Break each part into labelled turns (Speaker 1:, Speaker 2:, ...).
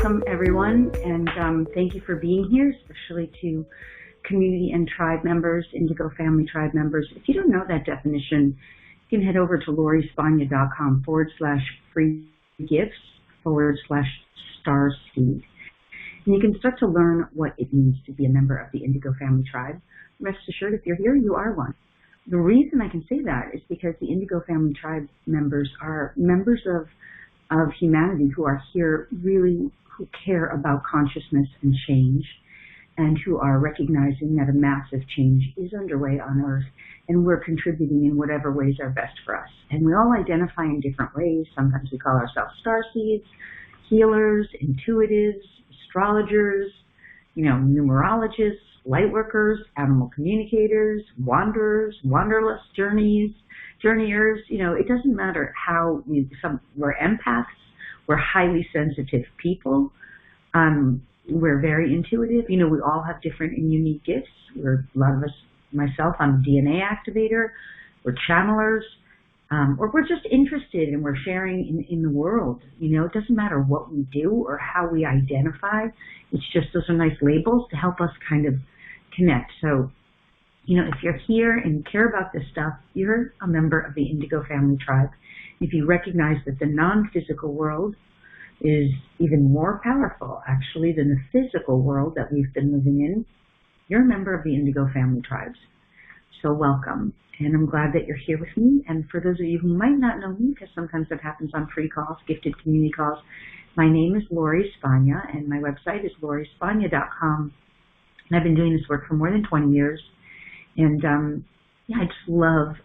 Speaker 1: welcome everyone, and thank you for being here, especially to community and tribe members, Indigo Family Tribe members. If you don't know that definition, you can head over to lauriespagna.com/free gifts/Starseed. And you can start to learn what it means to be a member of the Indigo Family Tribe. Rest assured, if you're here, you are one. The reason I can say that is because the Indigo Family Tribe members are members of humanity who are here really, who care about consciousness and change, and who are recognizing that a massive change is underway on Earth, and we're contributing in whatever ways are best for us. And we all identify in different ways. Sometimes we call ourselves starseeds, healers, intuitives, astrologers, numerologists, lightworkers, animal communicators, wanderers, wanderlust, journeyers. It doesn't matter how we're empaths. We're highly sensitive people. We're very intuitive. We all have different and unique gifts. A lot of us, myself, I'm a DNA activator. We're channelers. Or we're just interested and we're sharing in the world. It doesn't matter what we do or how we identify. It's just those are nice labels to help us kind of connect. So, if you're here and care about this stuff, you're a member of the Indigo Family Tribe. If you recognize that the non-physical world is even more powerful, actually, than the physical world that we've been living in, you're a member of the Indigo Family Tribes. So welcome. And I'm glad that you're here with me. And for those of you who might not know me, because sometimes that happens on free calls, gifted community calls, my name is Laurie Spagna, and my website is lauriespagna.com. And I've been doing this work for more than 20 years. And I just love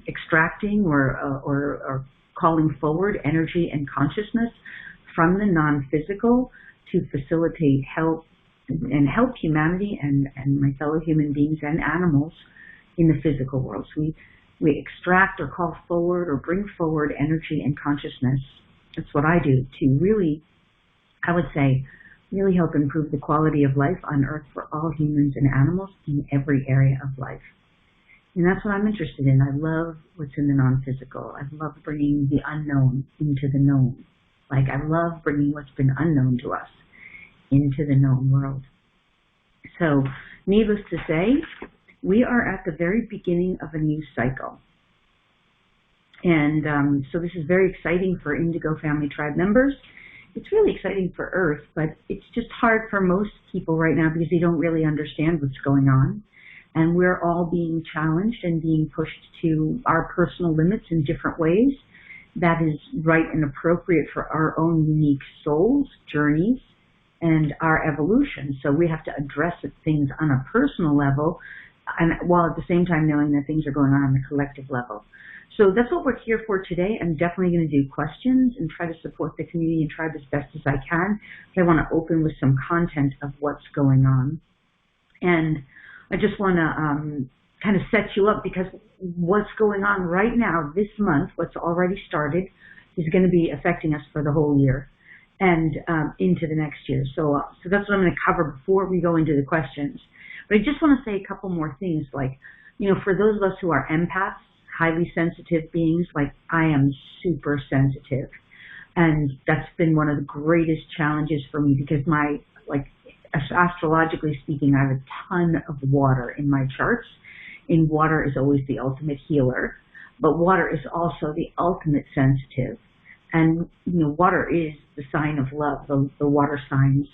Speaker 1: extracting or calling forward energy and consciousness from the non-physical to facilitate help humanity and my fellow human beings and animals in the physical world. So we extract or call forward or bring forward energy and consciousness. That's what I do to really, I would say, really help improve the quality of life on Earth for all humans and animals in every area of life. And that's what I'm interested in. I love what's in the non-physical. I love bringing the unknown into the known. I love bringing what's been unknown to us into the known world. So, needless to say, we are at the very beginning of a new cycle. And so this is very exciting for Indigo Family Tribe members. It's really exciting for Earth, but it's just hard for most people right now because they don't really understand what's going on. And we're all being challenged and being pushed to our personal limits in different ways. That is right and appropriate for our own unique souls, journeys, and our evolution. So we have to address things on a personal level, and while at the same time knowing that things are going on the collective level. So that's what we're here for today. I'm definitely going to do questions and try to support the community and tribe as best as I can. I want to open with some content of what's going on. And I just want to kind of set you up because what's going on right now, this month, what's already started, is going to be affecting us for the whole year and into the next year. So that's what I'm going to cover before we go into the questions. But I just want to say a couple more things, for those of us who are empaths, highly sensitive beings, I am super sensitive. And that's been one of the greatest challenges for me because astrologically speaking, I have a ton of water in my charts. And water is always the ultimate healer. But water is also the ultimate sensitive. And, water is the sign of love, the water signs.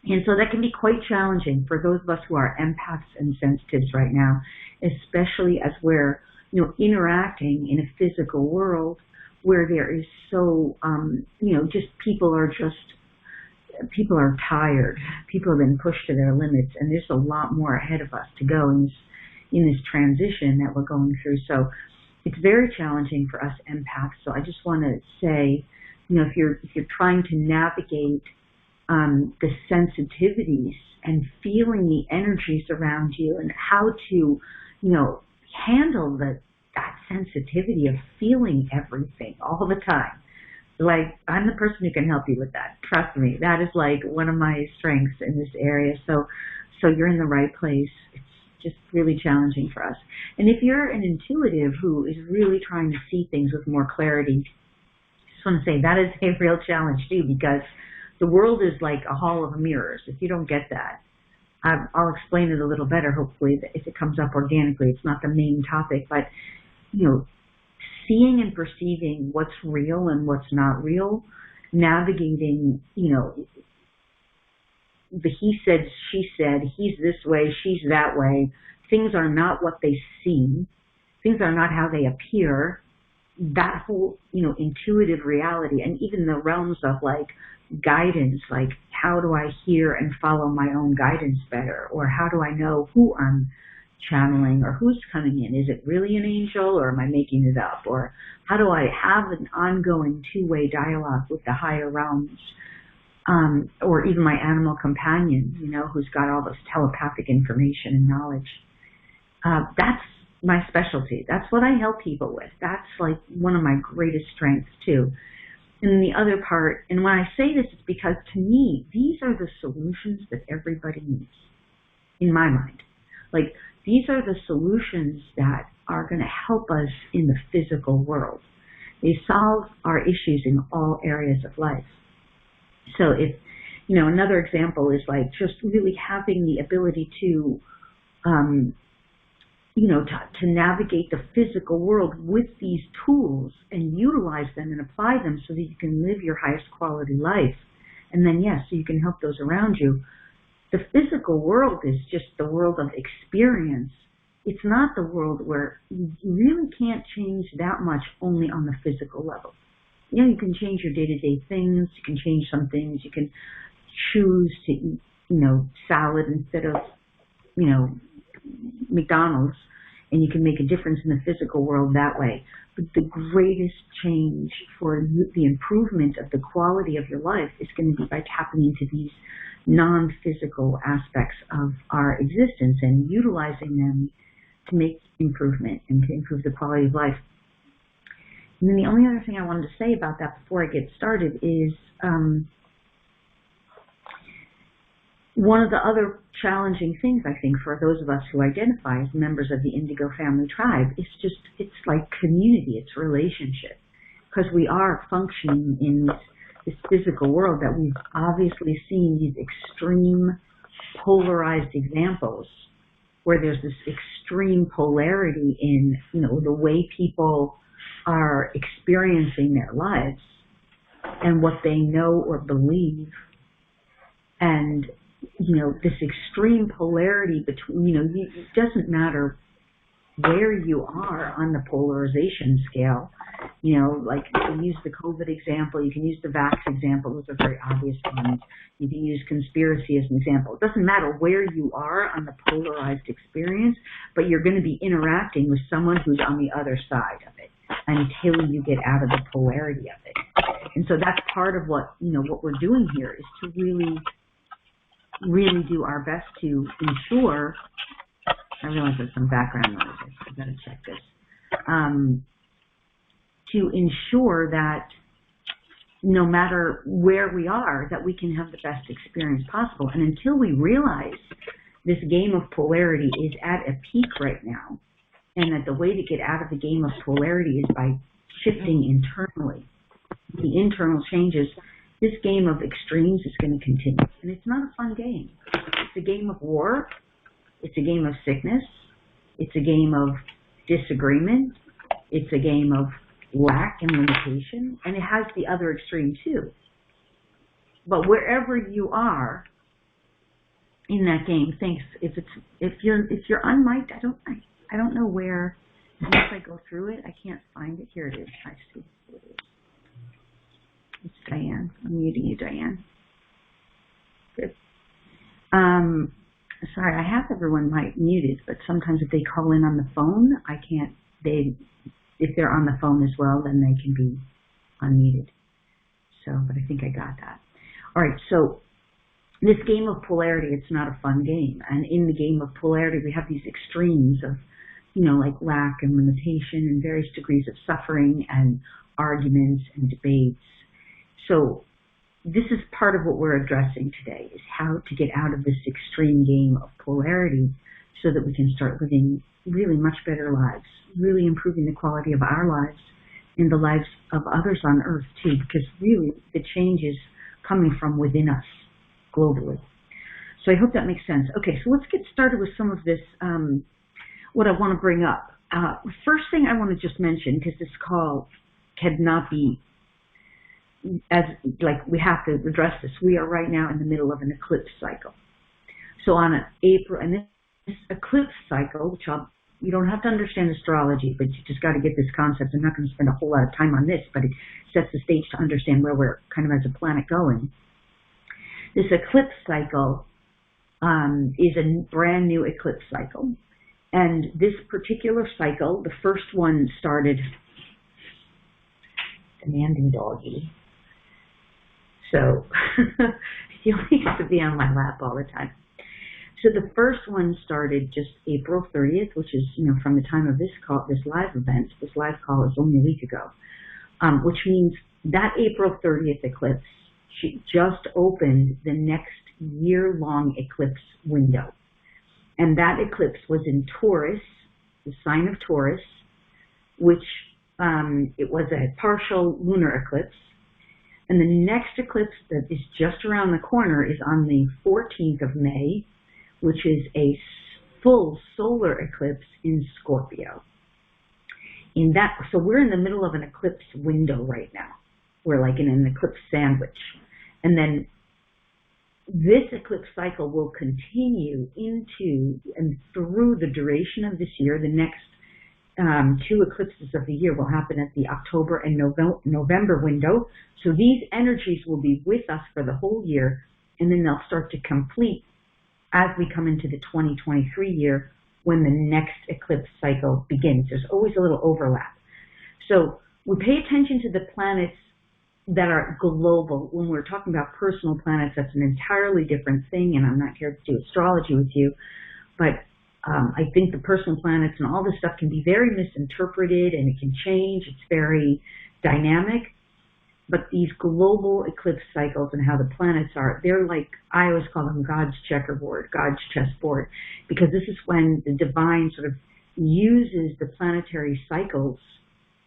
Speaker 1: And so that can be quite challenging for those of us who are empaths and sensitives right now, especially as we're interacting in a physical world where there is so, people are tired. People have been pushed to their limits, and there's a lot more ahead of us to go in this transition that we're going through. So it's very challenging for us empaths. So I just want to say, if you're trying to navigate the sensitivities and feeling the energies around you and how to, handle that sensitivity of feeling everything all the time. I'm the person who can help you with that. Trust me, that is one of my strengths in this area. So you're in the right place. It's just really challenging for us. And if you're an intuitive who is really trying to see things with more clarity, I just want to say that is a real challenge too, because the world is like a hall of mirrors. If you don't get that, I'll explain it a little better, hopefully, if it comes up organically. It's not the main topic, but, seeing and perceiving what's real and what's not real, navigating, the he said, she said, he's this way, she's that way. Things are not what they seem. Things are not how they appear. That whole, intuitive reality, and even the realms of like guidance, like how do I hear and follow my own guidance better? Or how do I know who I'm channeling or who's coming in? Is it really an angel or am I making it up? Or how do I have an ongoing two-way dialogue with the higher realms? Or even my animal companion, who's got all this telepathic information and knowledge. That's my specialty. That's what I help people with. That's like one of my greatest strengths too. And the other part, and when I say this, it's because to me, these are the solutions that everybody needs, in my mind. Like, these are the solutions that are going to help us in the physical world. They solve our issues in all areas of life. So if, another example is like just really having the ability to, to navigate the physical world with these tools and utilize them and apply them so that you can live your highest quality life. And then, yes, so you can help those around you. The physical world is just the world of experience. It's not the world where you really can't change that much only on the physical level. You can change your day-to-day things. You can change some things. You can choose to eat, salad instead of, McDonald's, and you can make a difference in the physical world that way. But the greatest change for the improvement of the quality of your life is going to be by tapping into these non-physical aspects of our existence and utilizing them to make improvement and to improve the quality of life. And then the only other thing I wanted to say about that before I get started is one of the other challenging things, I think, for those of us who identify as members of the Indigo family tribe, it's like community, it's relationship. Because we are functioning in this physical world that we've obviously seen these extreme polarized examples where there's this extreme polarity in, the way people are experiencing their lives and what they know or believe, and this extreme polarity between, it doesn't matter where you are on the polarization scale. Like you can use the COVID example, you can use the vax example, those are very obvious ones. You can use conspiracy as an example. It doesn't matter where you are on the polarized experience, but you're going to be interacting with someone who's on the other side of it until you get out of the polarity of it. And so that's part of what, what we're doing here is to really do our best to ensure, I realize there's some background noise, I've got to check this, to ensure that no matter where we are, that we can have the best experience possible. And until we realize this game of polarity is at a peak right now, and that the way to get out of the game of polarity is by shifting internally, the internal changes, this game of extremes is going to continue. And it's not a fun game. It's a game of war. It's a game of sickness. It's a game of disagreement. It's a game of lack and limitation. And it has the other extreme too. But wherever you are in that game, thanks. If you're unmiked, I don't know where. Unless I go through it, I can't find it. Here it is. I see. Here it is. It's Diane. I'm muting you, Diane. Good. Sorry, I have everyone muted, but sometimes if they call in on the phone, I can't. If they're on the phone as well, then they can be unmuted. So, but I think I got that. All right. So, this game of polarity, it's not a fun game, and in the game of polarity, we have these extremes of, like lack and limitation and various degrees of suffering and arguments and debates. So this is part of what we're addressing today, is how to get out of this extreme game of polarity so that we can start living really much better lives, really improving the quality of our lives and the lives of others on Earth too, because really the change is coming from within us globally. So I hope that makes sense. Okay, so let's get started with some of this, what I want to bring up. First thing I want to just mention, because this call cannot be, we have to address this. We are right now in the middle of an eclipse cycle. So on April, and this eclipse cycle, which you don't have to understand astrology, but you just got to get this concept. I'm not going to spend a whole lot of time on this, but it sets the stage to understand where we're kind of as a planet going. This eclipse cycle is a brand new eclipse cycle. And this particular cycle, the first one started, demanding doggy. So he likes to be on my lap all the time. So the first one started just April 30th, which is, from the time of this call, this live event. This live call is only a week ago, which means that April 30th eclipse, she just opened the next year-long eclipse window. And that eclipse was in Taurus, the sign of Taurus, which it was a partial lunar eclipse. And the next eclipse that is just around the corner is on the 14th of May, which is a full solar eclipse in Scorpio. So we're in the middle of an eclipse window right now. We're like in an eclipse sandwich. And then this eclipse cycle will continue into and through the duration of this year. The next two eclipses of the year will happen at the October and November window. So these energies will be with us for the whole year, and then they'll start to complete as we come into the 2023 year when the next eclipse cycle begins. There's always a little overlap. So we pay attention to the planets that are global. When we're talking about personal planets, that's an entirely different thing, and I'm not here to do astrology with you, but I think the personal planets and all this stuff can be very misinterpreted, and it can change. It's very dynamic. But these global eclipse cycles and how the planets are, they're like, I always call them God's checkerboard, God's chessboard, because this is when the divine sort of uses the planetary cycles.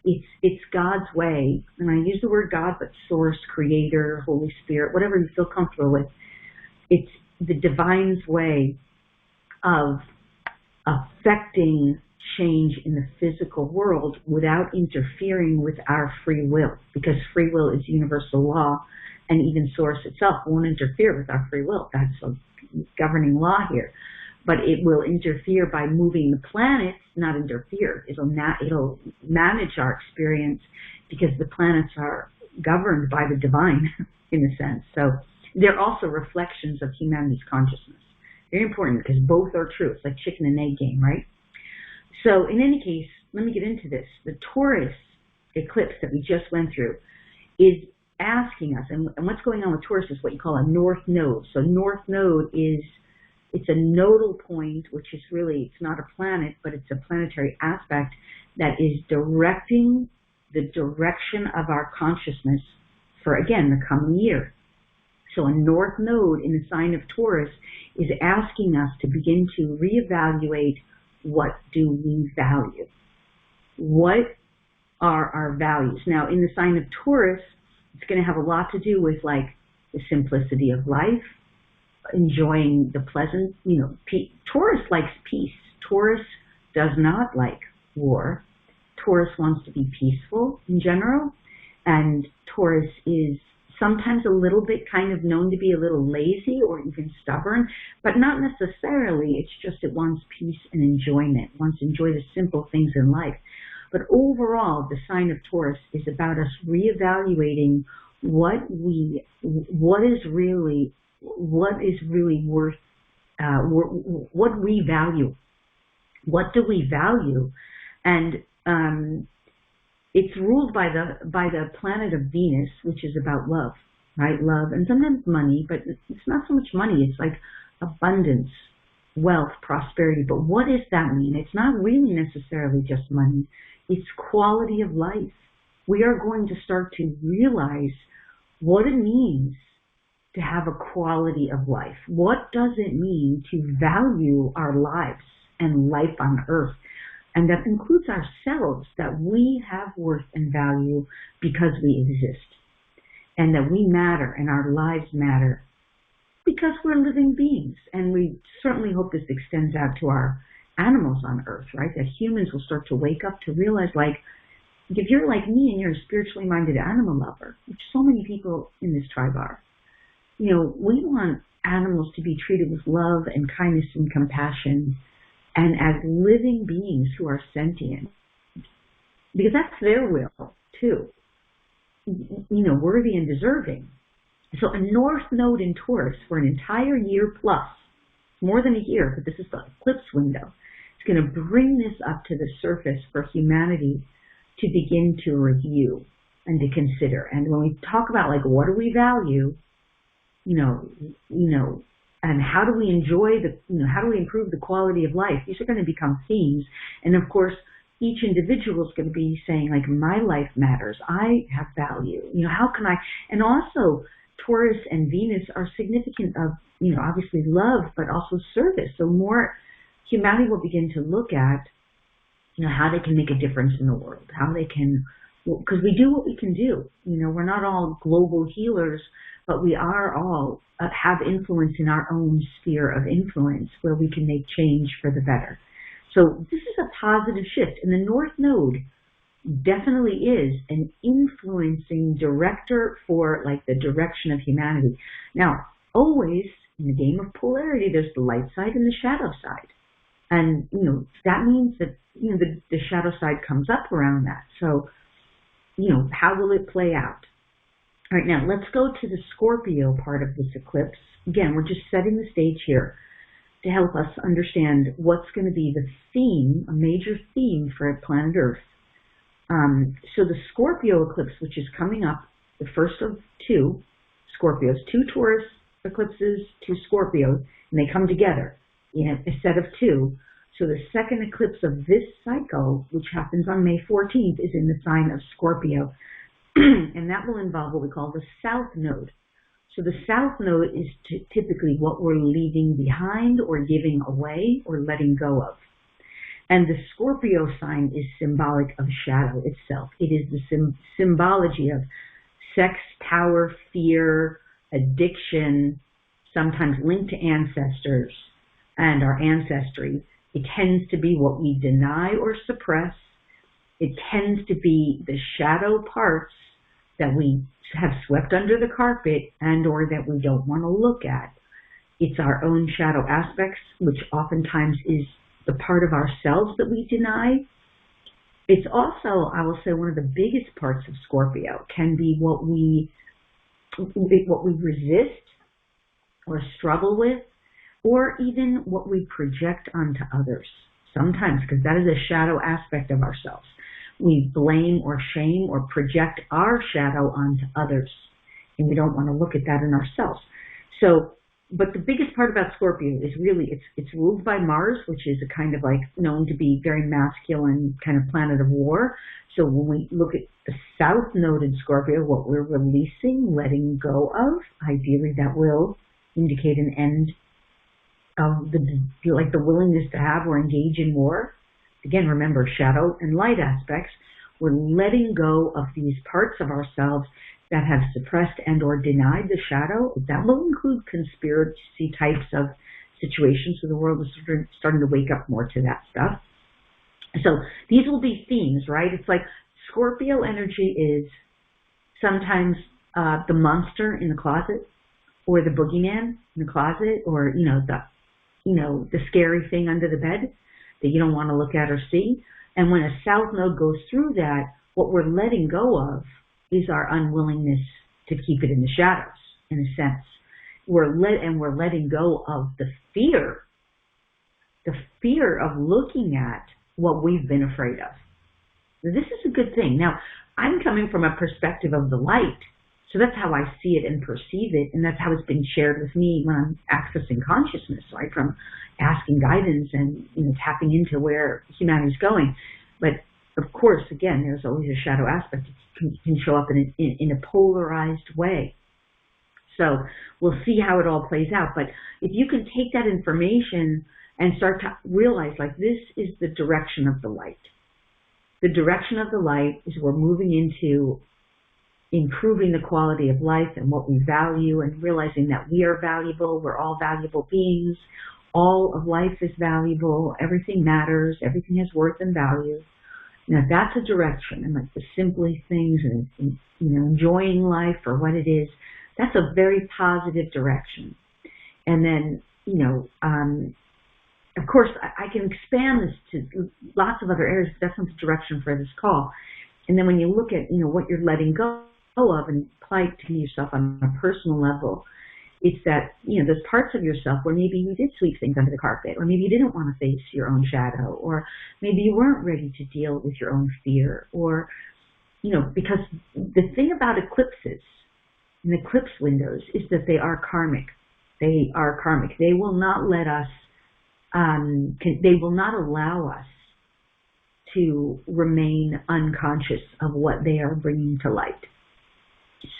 Speaker 1: It's God's way, and I use the word God, but source, creator, Holy Spirit, whatever you feel comfortable with. It's the divine's way of affecting change in the physical world without interfering with our free will, because free will is universal law, and even source itself won't interfere with our free will. That's a governing law here. But it will interfere by moving the planets, not interfere. It'll manage our experience, because the planets are governed by the divine in a sense. So they're also reflections of humanity's consciousness. Very important, because both are true. It's like chicken and egg game, right? So in any case, let me get into this. The Taurus eclipse that we just went through is asking us, and what's going on with Taurus is what you call a north node. So north node it's a nodal point, which is really, it's not a planet, but it's a planetary aspect that is directing the direction of our consciousness for, again, the coming year. So a north node in the sign of Taurus is asking us to begin to reevaluate, what do we value? What are our values? Now, in the sign of Taurus, it's going to have a lot to do with like the simplicity of life, enjoying the pleasant, Taurus likes peace. Taurus does not like war. Taurus wants to be peaceful in general, and Taurus is sometimes a little bit kind of known to be a little lazy or even stubborn, but not necessarily. It's just it wants peace and enjoyment. It wants to enjoy the simple things in life. But overall, the sign of Taurus is about us reevaluating what is really worth, what we value. What do we value? And it's ruled by the planet of Venus, which is about love, right? Love, and sometimes money, but it's not so much money. It's like abundance, wealth, prosperity. But what does that mean? It's not really necessarily just money. It's quality of life. We are going to start to realize what it means to have a quality of life. What does it mean to value our lives and life on earth? And that includes ourselves, that we have worth and value because we exist. and that we matter and our lives matter because we're living beings. And we certainly hope this extends out to our animals on Earth, right? That humans will start to wake up to realize, like, if you're like me and you're a spiritually minded animal lover, which so many people in this tribe are, we want animals to be treated with love and kindness and compassion and as living beings who are sentient, because that's their will too, worthy and deserving. So a North Node in Taurus for an entire year plus, more than a year, but this is the eclipse window, it's going to bring this up to the surface for humanity to begin to review and to consider. And when we talk about, like, what do we value, and how do we enjoy how do we improve the quality of life? These are going to become themes. And of course, each individual is going to be saying, like, my life matters. I have value. How can I? And also, Taurus and Venus are significant of, obviously love, but also service. So more humanity will begin to look at, how they can make a difference in the world, how they can, because we do what we can do. We're not all global healers, but we are all have influence in our own sphere of influence where we can make change for the better. So this is a positive shift. And the North Node definitely is an influencing director for, like, the direction of humanity. Now, always in the game of polarity, there's the light side and the shadow side. And, that means that, the shadow side comes up around that. So, how will it play out? All right, now let's go to the Scorpio part of this eclipse. Again, we're just setting the stage here to help us understand what's going to be the theme, a major theme for planet Earth. So the Scorpio eclipse, which is coming up, the first of two Scorpios, two Taurus eclipses, two Scorpios, and they come together in a set of two. So the second eclipse of this cycle, which happens on May 14th, is in the sign of Scorpio. And that will involve what we call the South Node. So the South Node is typically what we're leaving behind or giving away or letting go of. And the Scorpio sign is symbolic of shadow itself. It is the symbology of sex, power, fear, addiction, sometimes linked to ancestors and our ancestry. It tends to be what we deny or suppress. It tends to be the shadow parts that we have swept under the carpet and or that we don't want to look at. It's our own shadow aspects, which oftentimes is the part of ourselves that we deny. It's also, I will say, one of the biggest parts of Scorpio can be what we resist or struggle with, or even what we project onto others. Sometimes, because that is a shadow aspect of ourselves. We blame or shame or project our shadow onto others, and we don't want to look at that in ourselves. So, but the biggest part about Scorpio is really, it's ruled by Mars, which is a kind of like known to be very masculine kind of planet of war. So when we look at the South Node in Scorpio, what we're releasing, letting go of, ideally that will indicate an end of the willingness to have or engage in war. Again, remember, shadow and light aspects. We're letting go of these parts of ourselves that have suppressed and or denied the shadow. That will include conspiracy types of situations. So the world is starting to wake up more to that stuff. So these will be themes, right? It's like Scorpio energy is sometimes the monster in the closet, or the boogeyman in the closet, or the scary thing under the bed that you don't want to look at or see. And when a South Node goes through that, what we're letting go of is our unwillingness to keep it in the shadows, in a sense. We're letting go of the fear of looking at what we've been afraid of. This is a good thing. Now, I'm coming from a perspective of the light, so that's how I see it and perceive it, and that's how it's been shared with me when I'm accessing consciousness, right? From asking guidance and tapping into where humanity's going. But of course, again, there's always a shadow aspect. It can show up in a polarized way. So we'll see how it all plays out. But if you can take that information and start to realize, like, this is the direction of the light. The direction of the light is we're moving into improving the quality of life and what we value, and realizing that we are valuable. We're all valuable beings. All of life is valuable. Everything matters. Everything has worth and value. Now, that's a direction, and like the simplest things, and enjoying life for what it is. That's a very positive direction. And then, of course, I can expand this to lots of other areas, but that's not the direction for this call. And then when you look at, what you're letting go of and apply it to yourself on a personal level, it's that, there's parts of yourself where maybe you did sweep things under the carpet, or maybe you didn't want to face your own shadow, or maybe you weren't ready to deal with your own fear, or, because the thing about eclipses and eclipse windows is that they are karmic. They are karmic. They will not let us, they will not allow us to remain unconscious of what they are bringing to light.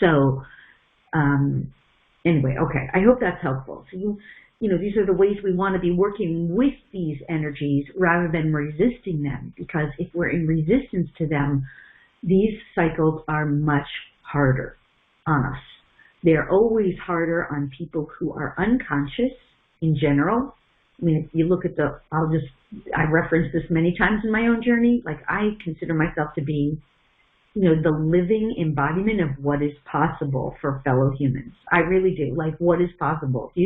Speaker 1: So, anyway, okay, I hope that's helpful. So these are the ways we want to be working with these energies rather than resisting them, because if we're in resistance to them, these cycles are much harder on us. They're always harder on people who are unconscious in general. I mean, if you look at I've referenced this many times in my own journey. Like, I consider myself to be, the living embodiment of what is possible for fellow humans. I really do. Like, what is possible? Do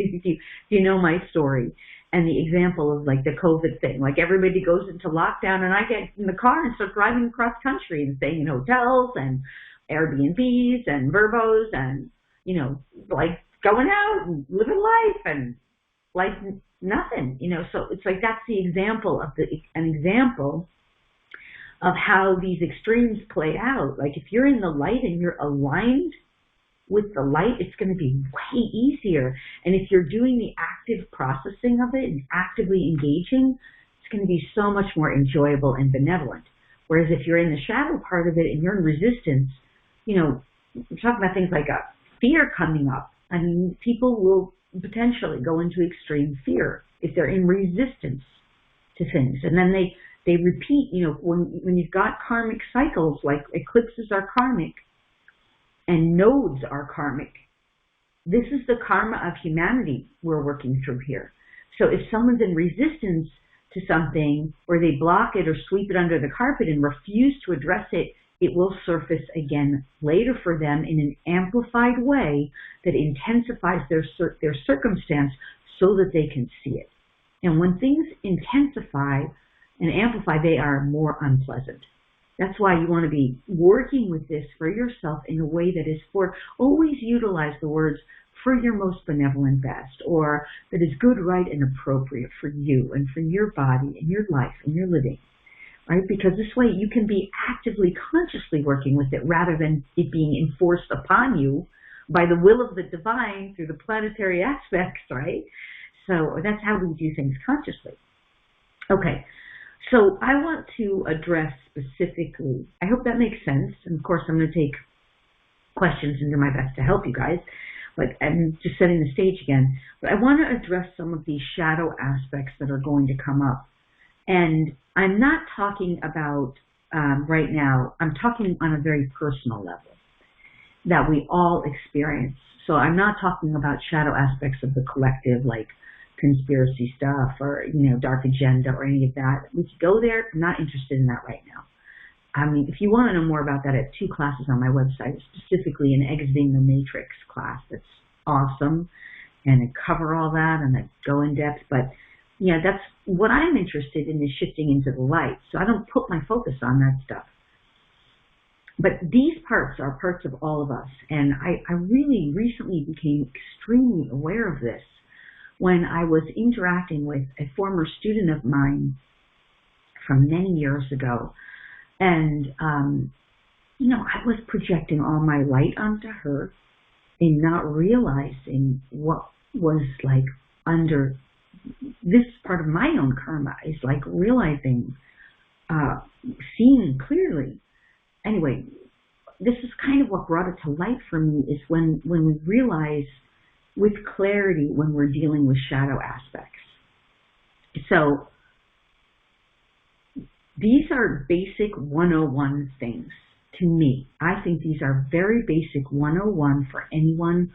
Speaker 1: you know my story? And the example of, like, the COVID thing. Like, everybody goes into lockdown, and I get in the car and start driving across country and staying in hotels and Airbnbs and Verbos and, like, going out and living life and, like, nothing, so it's like that's the example of an example of how these extremes play out. Like, if you're in the light and you're aligned with the light, it's going to be way easier. And if you're doing the active processing of it and actively engaging, it's going to be so much more enjoyable and benevolent. Whereas if you're in the shadow part of it and you're in resistance, we're talking about things like a fear coming up. I mean, people will potentially go into extreme fear if they're in resistance to things. And then they repeat, when you've got karmic cycles, like eclipses are karmic and nodes are karmic. This is the karma of humanity we're working through here. So if someone's in resistance to something, or they block it or sweep it under the carpet and refuse to address it, it will surface again later for them in an amplified way that intensifies their circumstance so that they can see it. And when things intensify and amplify, they are more unpleasant. That's why you want to be working with this for yourself in a way that is always utilize the words for your most benevolent best, or that is good, right, and appropriate for you and for your body and your life and your living. Right? Because this way you can be actively, consciously working with it rather than it being enforced upon you by the will of the divine through the planetary aspects, right? So that's how we do things consciously. Okay, so I want to address specifically, I hope that makes sense, and of course I'm going to take questions and do my best to help you guys, but I'm just setting the stage again. But I want to address some of these shadow aspects that are going to come up. And I'm not talking about right now, I'm talking on a very personal level that we all experience. So I'm not talking about shadow aspects of the collective, like conspiracy stuff or, dark agenda or any of that. We could go there. I'm not interested in that right now. I mean, if you want to know more about that, I have 2 classes on my website, specifically an Exiting the Matrix class that's awesome. And I cover all that and I go in depth, but yeah, that's what I'm interested in, is shifting into the light. So I don't put my focus on that stuff. But these parts are parts of all of us. And I really recently became extremely aware of this when I was interacting with a former student of mine from many years ago. And, I was projecting all my light onto her and not realizing what was like under this part of my own karma, is like realizing, seeing clearly. Anyway, this is kind of what brought it to light for me, is when we realize with clarity when we're dealing with shadow aspects. So these are basic 101 things to me, I think these are very basic 101 for anyone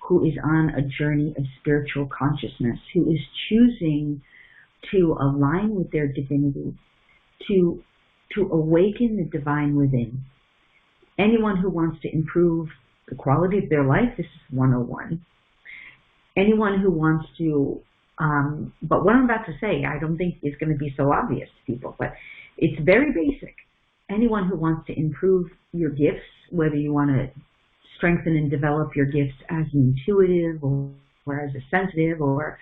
Speaker 1: who is on a journey of spiritual consciousness, who is choosing to align with their divinity, to awaken the divine within. Anyone who wants to improve the quality of their life, this is 101. Anyone who wants to, but what I'm about to say, I don't think is going to be so obvious to people, but it's very basic. Anyone who wants to improve your gifts, whether you want to strengthen and develop your gifts as an intuitive or as a sensitive or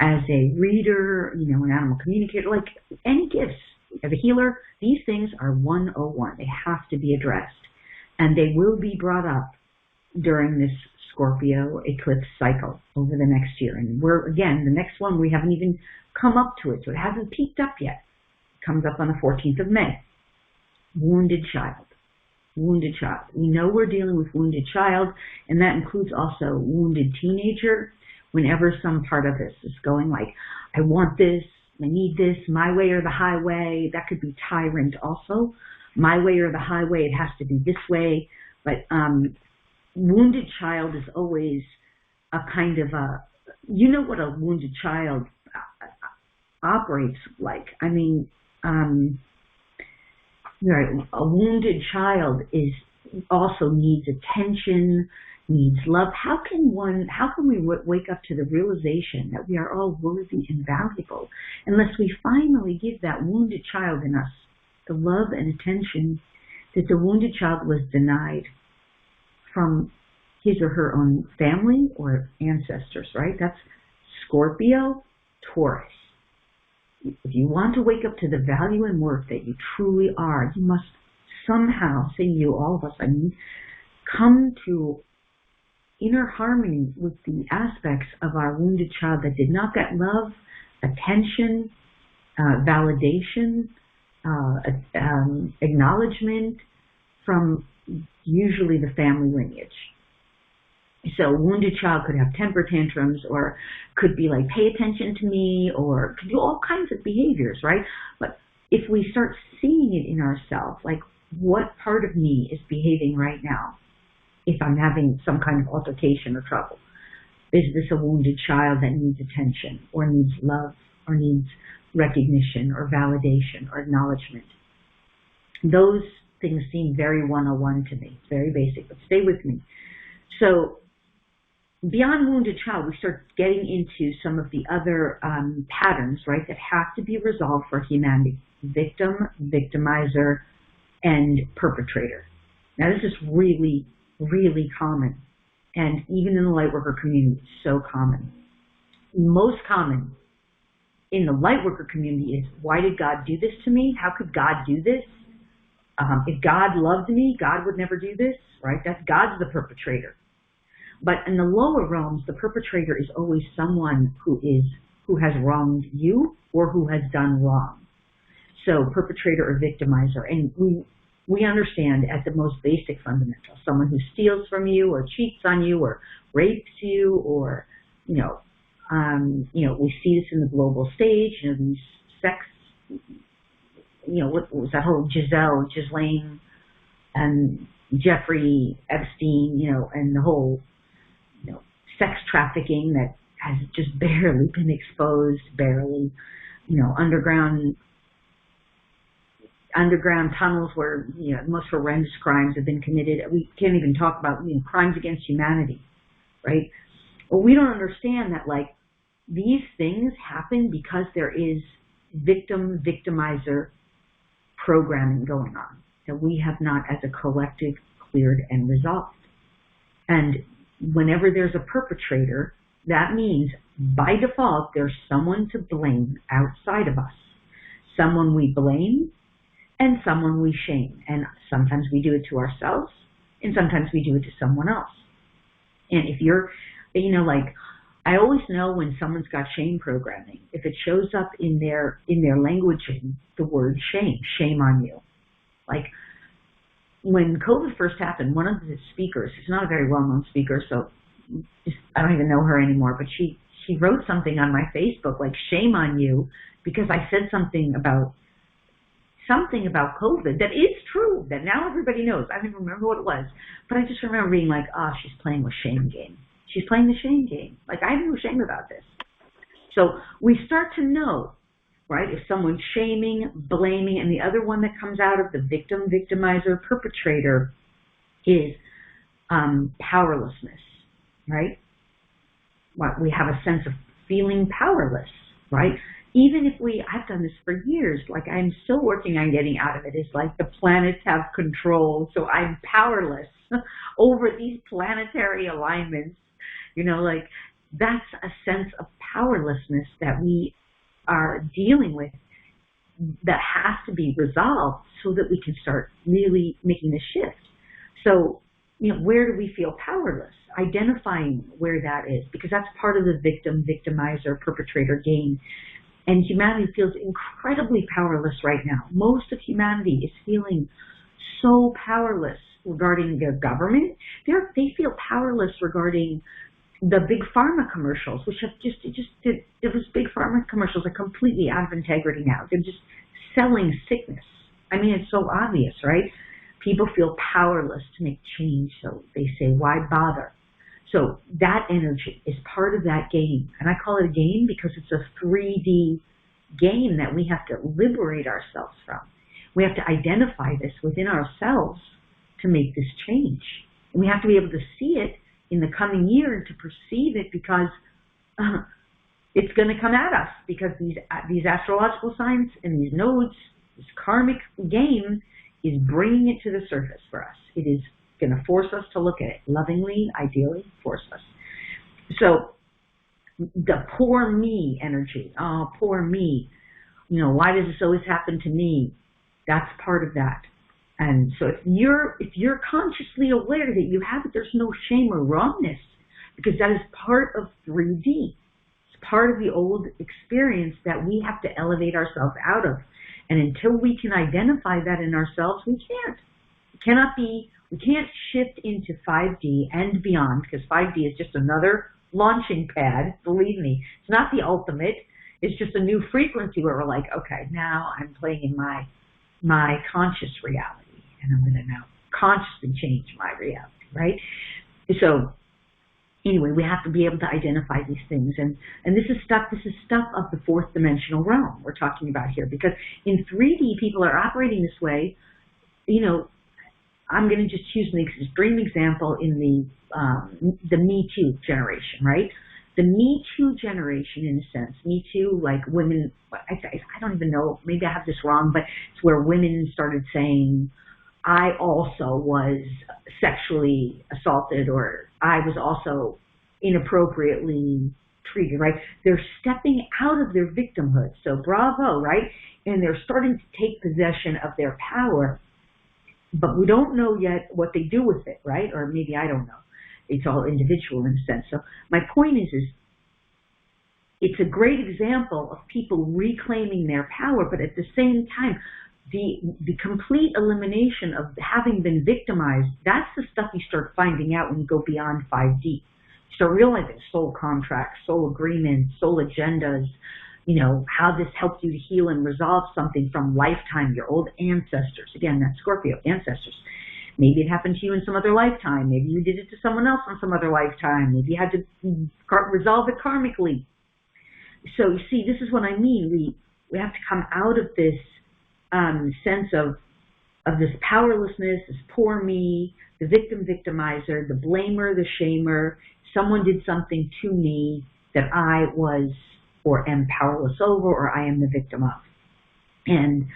Speaker 1: as a reader, you know, an animal communicator, like any gifts, as a healer, these things are 101. They have to be addressed. And they will be brought up during this Scorpio eclipse cycle over the next year. And we're, again, the next one, we haven't even come up to it, so it hasn't peaked up yet. It comes up on the 14th of May. Wounded child. Wounded child. We know we're dealing with wounded child, and that includes also wounded teenager. Whenever some part of this is going like, I want this, I need this, my way or the highway, that could be tyrant also. My way or the highway, it has to be this way. But wounded child is always a kind of a, you know what a wounded child operates like. I mean, right, a wounded child is also needs attention, needs love. How can we wake up to the realization that we are all worthy and valuable unless we finally give that wounded child in us the love and attention that the wounded child was denied from his or her own family or ancestors, right? That's Scorpio, Taurus. If you want to wake up to the value and worth that you truly are, you must somehow, say you, all of us, I mean, come to inner harmony with the aspects of our wounded child that did not get love, attention, validation, acknowledgement from usually the family lineage. So a wounded child could have temper tantrums, or could be like, pay attention to me, or could do all kinds of behaviors, right? But if we start seeing it in ourselves, like, what part of me is behaving right now if I'm having some kind of altercation or trouble? Is this a wounded child that needs attention, or needs love, or needs recognition, or validation, or acknowledgement? Those things seem very 101 to me. It's very basic, but stay with me. So beyond wounded child, we start getting into some of the other patterns, right, that have to be resolved for humanity. Victim, victimizer, and perpetrator. Now, this is really, really common. And even in the Lightworker community, it's so common. Most common in the Lightworker community is, why did God do this to me? How could God do this? If God loved me, God would never do this, right? God's the perpetrator. But in the lower realms, the perpetrator is always someone who has wronged you or who has done wrong. So perpetrator or victimizer. And we understand at the most basic fundamental, someone who steals from you or cheats on you or rapes you, or, we see this in the global stage, these sex, what was that whole Ghislaine and Jeffrey Epstein, and the whole, sex trafficking that has just barely been exposed, underground tunnels where, the most horrendous crimes have been committed. We can't even talk about, crimes against humanity, right? Well, we don't understand that, these things happen because there is victimizer programming going on that we have not, as a collective, cleared and resolved. And whenever there's a perpetrator, that means by default there's someone to blame outside of us. Someone we blame and someone we shame. And sometimes we do it to ourselves and sometimes we do it to someone else. And if you're, I always know when someone's got shame programming, if it shows up in their languaging, the word shame on you. Like, when COVID first happened, one of the speakers, who's not a very well-known speaker, so I don't even know her anymore, but she wrote something on my Facebook, like, shame on you, because I said something about something about COVID that is true, that now everybody knows. I don't even remember what it was, but I just remember being like, she's playing with shame game. She's playing the shame game. Like, I have no shame about this. So we start to know, right, if someone's shaming, blaming, and the other one that comes out of the victim, victimizer, perpetrator is powerlessness, right? We have a sense of feeling powerless, right? Even if I've done this for years, like I'm still working on getting out of it. It's like the planets have control, so I'm powerless over these planetary alignments. Like that's a sense of powerlessness that we are dealing with that has to be resolved so that we can start really making the shift. So, where do we feel powerless? Identifying where that is, because that's part of the victim, victimizer, perpetrator game. And humanity feels incredibly powerless right now. Most of humanity is feeling so powerless regarding their government. They feel powerless regarding the big pharma commercials, which have those big pharma commercials are completely out of integrity now. They're just selling sickness. I mean, it's so obvious, right? People feel powerless to make change, so they say, why bother? So that energy is part of that game. And I call it a game because it's a 3D game that we have to liberate ourselves from. We have to identify this within ourselves to make this change. And we have to be able to see it in the coming year and to perceive it because it's going to come at us, because these astrological signs and these nodes, this karmic game is bringing it to the surface for us. It is going to force us to look at it lovingly, ideally, force us. So the poor me energy, poor me, why does this always happen to me? That's part of that. And so if you're consciously aware that you have it, there's no shame or wrongness, because that is part of 3D. It's part of the old experience that we have to elevate ourselves out of. And until we can identify that in ourselves, we can't. We can't shift into 5D and beyond, because 5D is just another launching pad. Believe me, it's not the ultimate. It's just a new frequency where we're like, okay, now I'm playing in my conscious reality, and I'm going to now consciously change my reality, right? So anyway, we have to be able to identify these things, and this is stuff of the fourth dimensional realm we're talking about here, because in 3D people are operating this way. I'm going to just use an extreme example in the Me Too generation, right? The Me Too generation, in a sense, Me Too, like women, I don't even know, maybe I have this wrong, but it's where women started saying, I also was sexually assaulted, or I was also inappropriately treated, right? They're stepping out of their victimhood, so bravo, right? And they're starting to take possession of their power, but we don't know yet what they do with it, right? Or maybe I don't know. It's all individual in a sense. So my point is it's a great example of people reclaiming their power, but at the same time, the complete elimination of having been victimized, that's the stuff you start finding out when you go beyond 5D. You start realizing soul contracts, soul agreements, soul agendas, how this helped you to heal and resolve something from lifetime, your old ancestors. Again, that's Scorpio, ancestors. Maybe it happened to you in some other lifetime. Maybe you did it to someone else in some other lifetime. Maybe you had to resolve it karmically. So you see, this is what I mean. We have to come out of this sense of this powerlessness, this poor me, the victim, victimizer, the blamer, the shamer. Someone did something to me that I was or am powerless over, or I am the victim of. And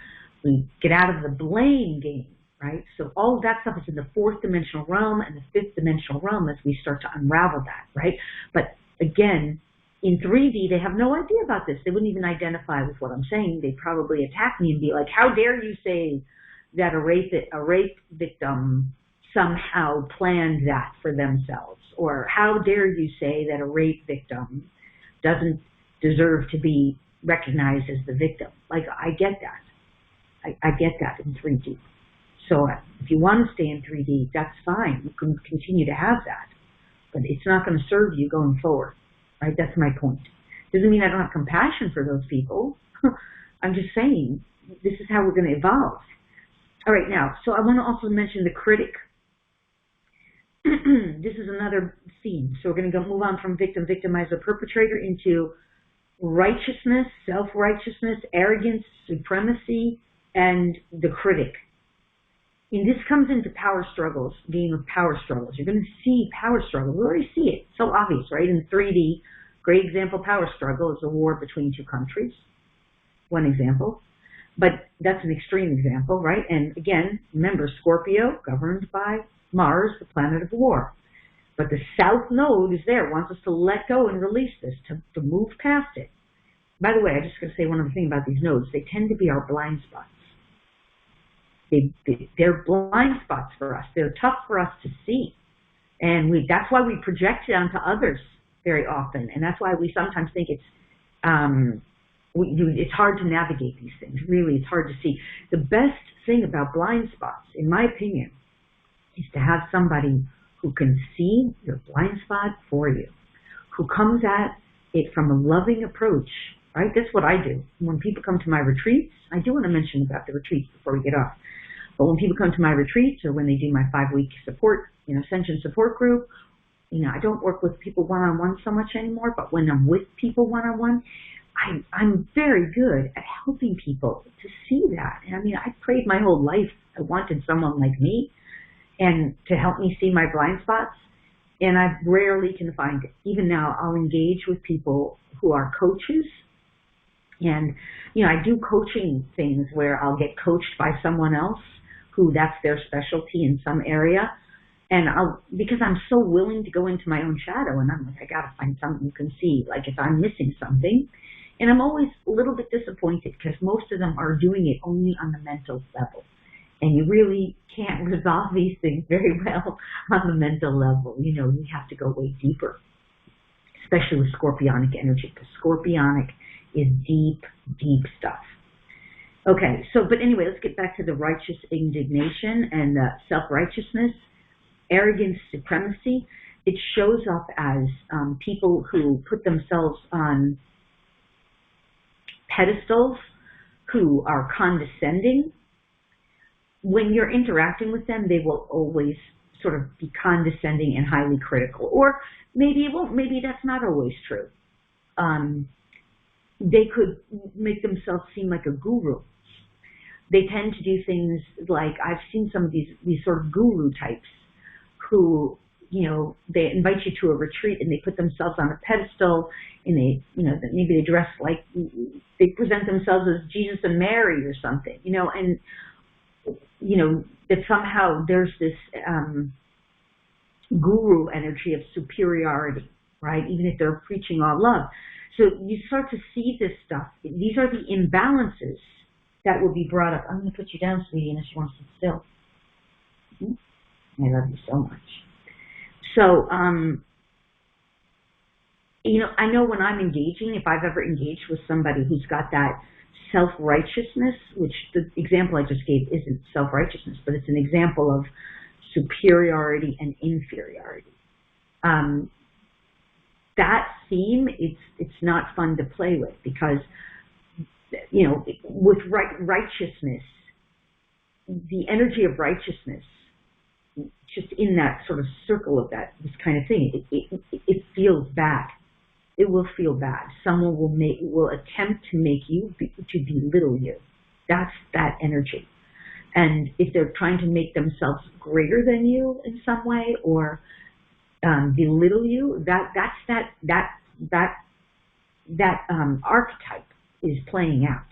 Speaker 1: we get out of the blame game, right? So all of that stuff is in the fourth dimensional realm and the fifth dimensional realm as we start to unravel that, right? But again, in 3D, they have no idea about this. They wouldn't even identify with what I'm saying. They'd probably attack me and be like, how dare you say that a rape victim somehow planned that for themselves? Or how dare you say that a rape victim doesn't deserve to be recognized as the victim? Like, I get that. I get that in 3D. So if you want to stay in 3D, that's fine. You can continue to have that. But it's not going to serve you going forward. Right? That's my point. Doesn't mean I don't have compassion for those people. I'm just saying this is how we're going to evolve. All right, now, so I want to also mention the critic. This is another theme. So we're going to move on from victim, victimizer, perpetrator into righteousness, self-righteousness, arrogance, supremacy, and the critic. And this comes into power struggles, game of power struggles. You're going to see power struggles. We already see it. So obvious, right? In 3D, great example power struggle is a war between two countries. One example. But that's an extreme example, right? And again, remember, Scorpio, governed by Mars, the planet of war. But the South Node is there, wants us to let go and release this, to move past it. By the way, I'm just going to say one other thing about these nodes. They tend to be our blind spots. They're blind spots for us. They're tough for us to see. And that's why we project it onto others very often. And that's why we sometimes think it's hard to navigate these things. Really, it's hard to see. The best thing about blind spots, in my opinion, is to have somebody who can see your blind spot for you, who comes at it from a loving approach, right? That's what I do. When people come to my retreats, I do want to mention about the retreats before we get off, but when people come to my retreats or when they do my 5-week support, Ascension support group, I don't work with people one-on-one so much anymore, but when I'm with people one-on-one, I'm very good at helping people to see that. And I mean, I prayed my whole life. I wanted someone like me and to help me see my blind spots. And I rarely can find it. Even now, I'll engage with people who are coaches. And, I do coaching things where I'll get coached by someone else who that's their specialty in some area. And because I'm so willing to go into my own shadow, and I'm like, I got to find something you can see, like if I'm missing something. And I'm always a little bit disappointed because most of them are doing it only on the mental level. And you really can't resolve these things very well on the mental level. You have to go way deeper, especially with scorpionic energy, because scorpionic is deep, deep stuff. Okay, but anyway, let's get back to the righteous indignation and self-righteousness, arrogance, supremacy. It shows up as people who put themselves on pedestals, who are condescending. When you're interacting with them, they will always sort of be condescending and highly critical. Or maybe it won't. Maybe that's not always true. They could make themselves seem like a guru. They tend to do things like, I've seen some of these sort of guru types who, they invite you to a retreat and they put themselves on a pedestal and they, maybe they dress like, they present themselves as Jesus and Mary or something, and that somehow there's this guru energy of superiority, right? Even if they're preaching all love. So you start to see this stuff. These are the imbalances that will be brought up. I'm going to put you down, sweetie, unless you want to sit still. I love you so much. So, I know when I'm engaging, if I've ever engaged with somebody who's got that self-righteousness, which the example I just gave isn't self-righteousness, but it's an example of superiority and inferiority. That theme, it's not fun to play with because, with righteousness, the energy of righteousness, just in that sort of circle of this kind of thing, it feels bad. It will feel bad. Someone will attempt to make you, to belittle you. That's that energy. And if they're trying to make themselves greater than you in some way or belittle you, that's that archetype is playing out.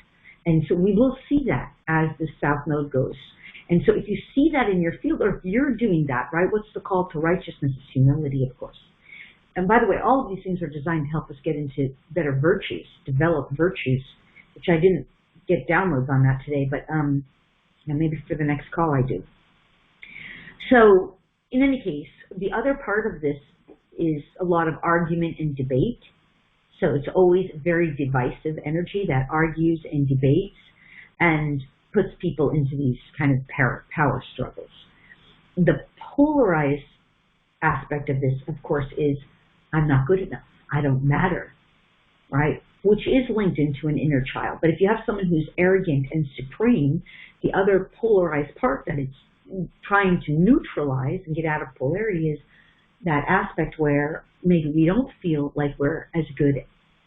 Speaker 1: And so we will see that as the South Node goes. And so if you see that in your field, or if you're doing that, right, what's the call to righteousness? Is humility, of course. And by the way, all of these things are designed to help us get into better virtues, develop virtues, which I didn't get downloads on that today, but maybe for the next call I do. So in any case, the other part of this is a lot of argument and debate. So it's always very divisive energy that argues and debates and puts people into these kind of power struggles. The polarized aspect of this, of course, is I'm not good enough. I don't matter, right? which is linked into an inner child. But if you have someone who's arrogant and supreme, the other polarized part that it's trying to neutralize and get out of polarity is that aspect where maybe we don't feel like we're as good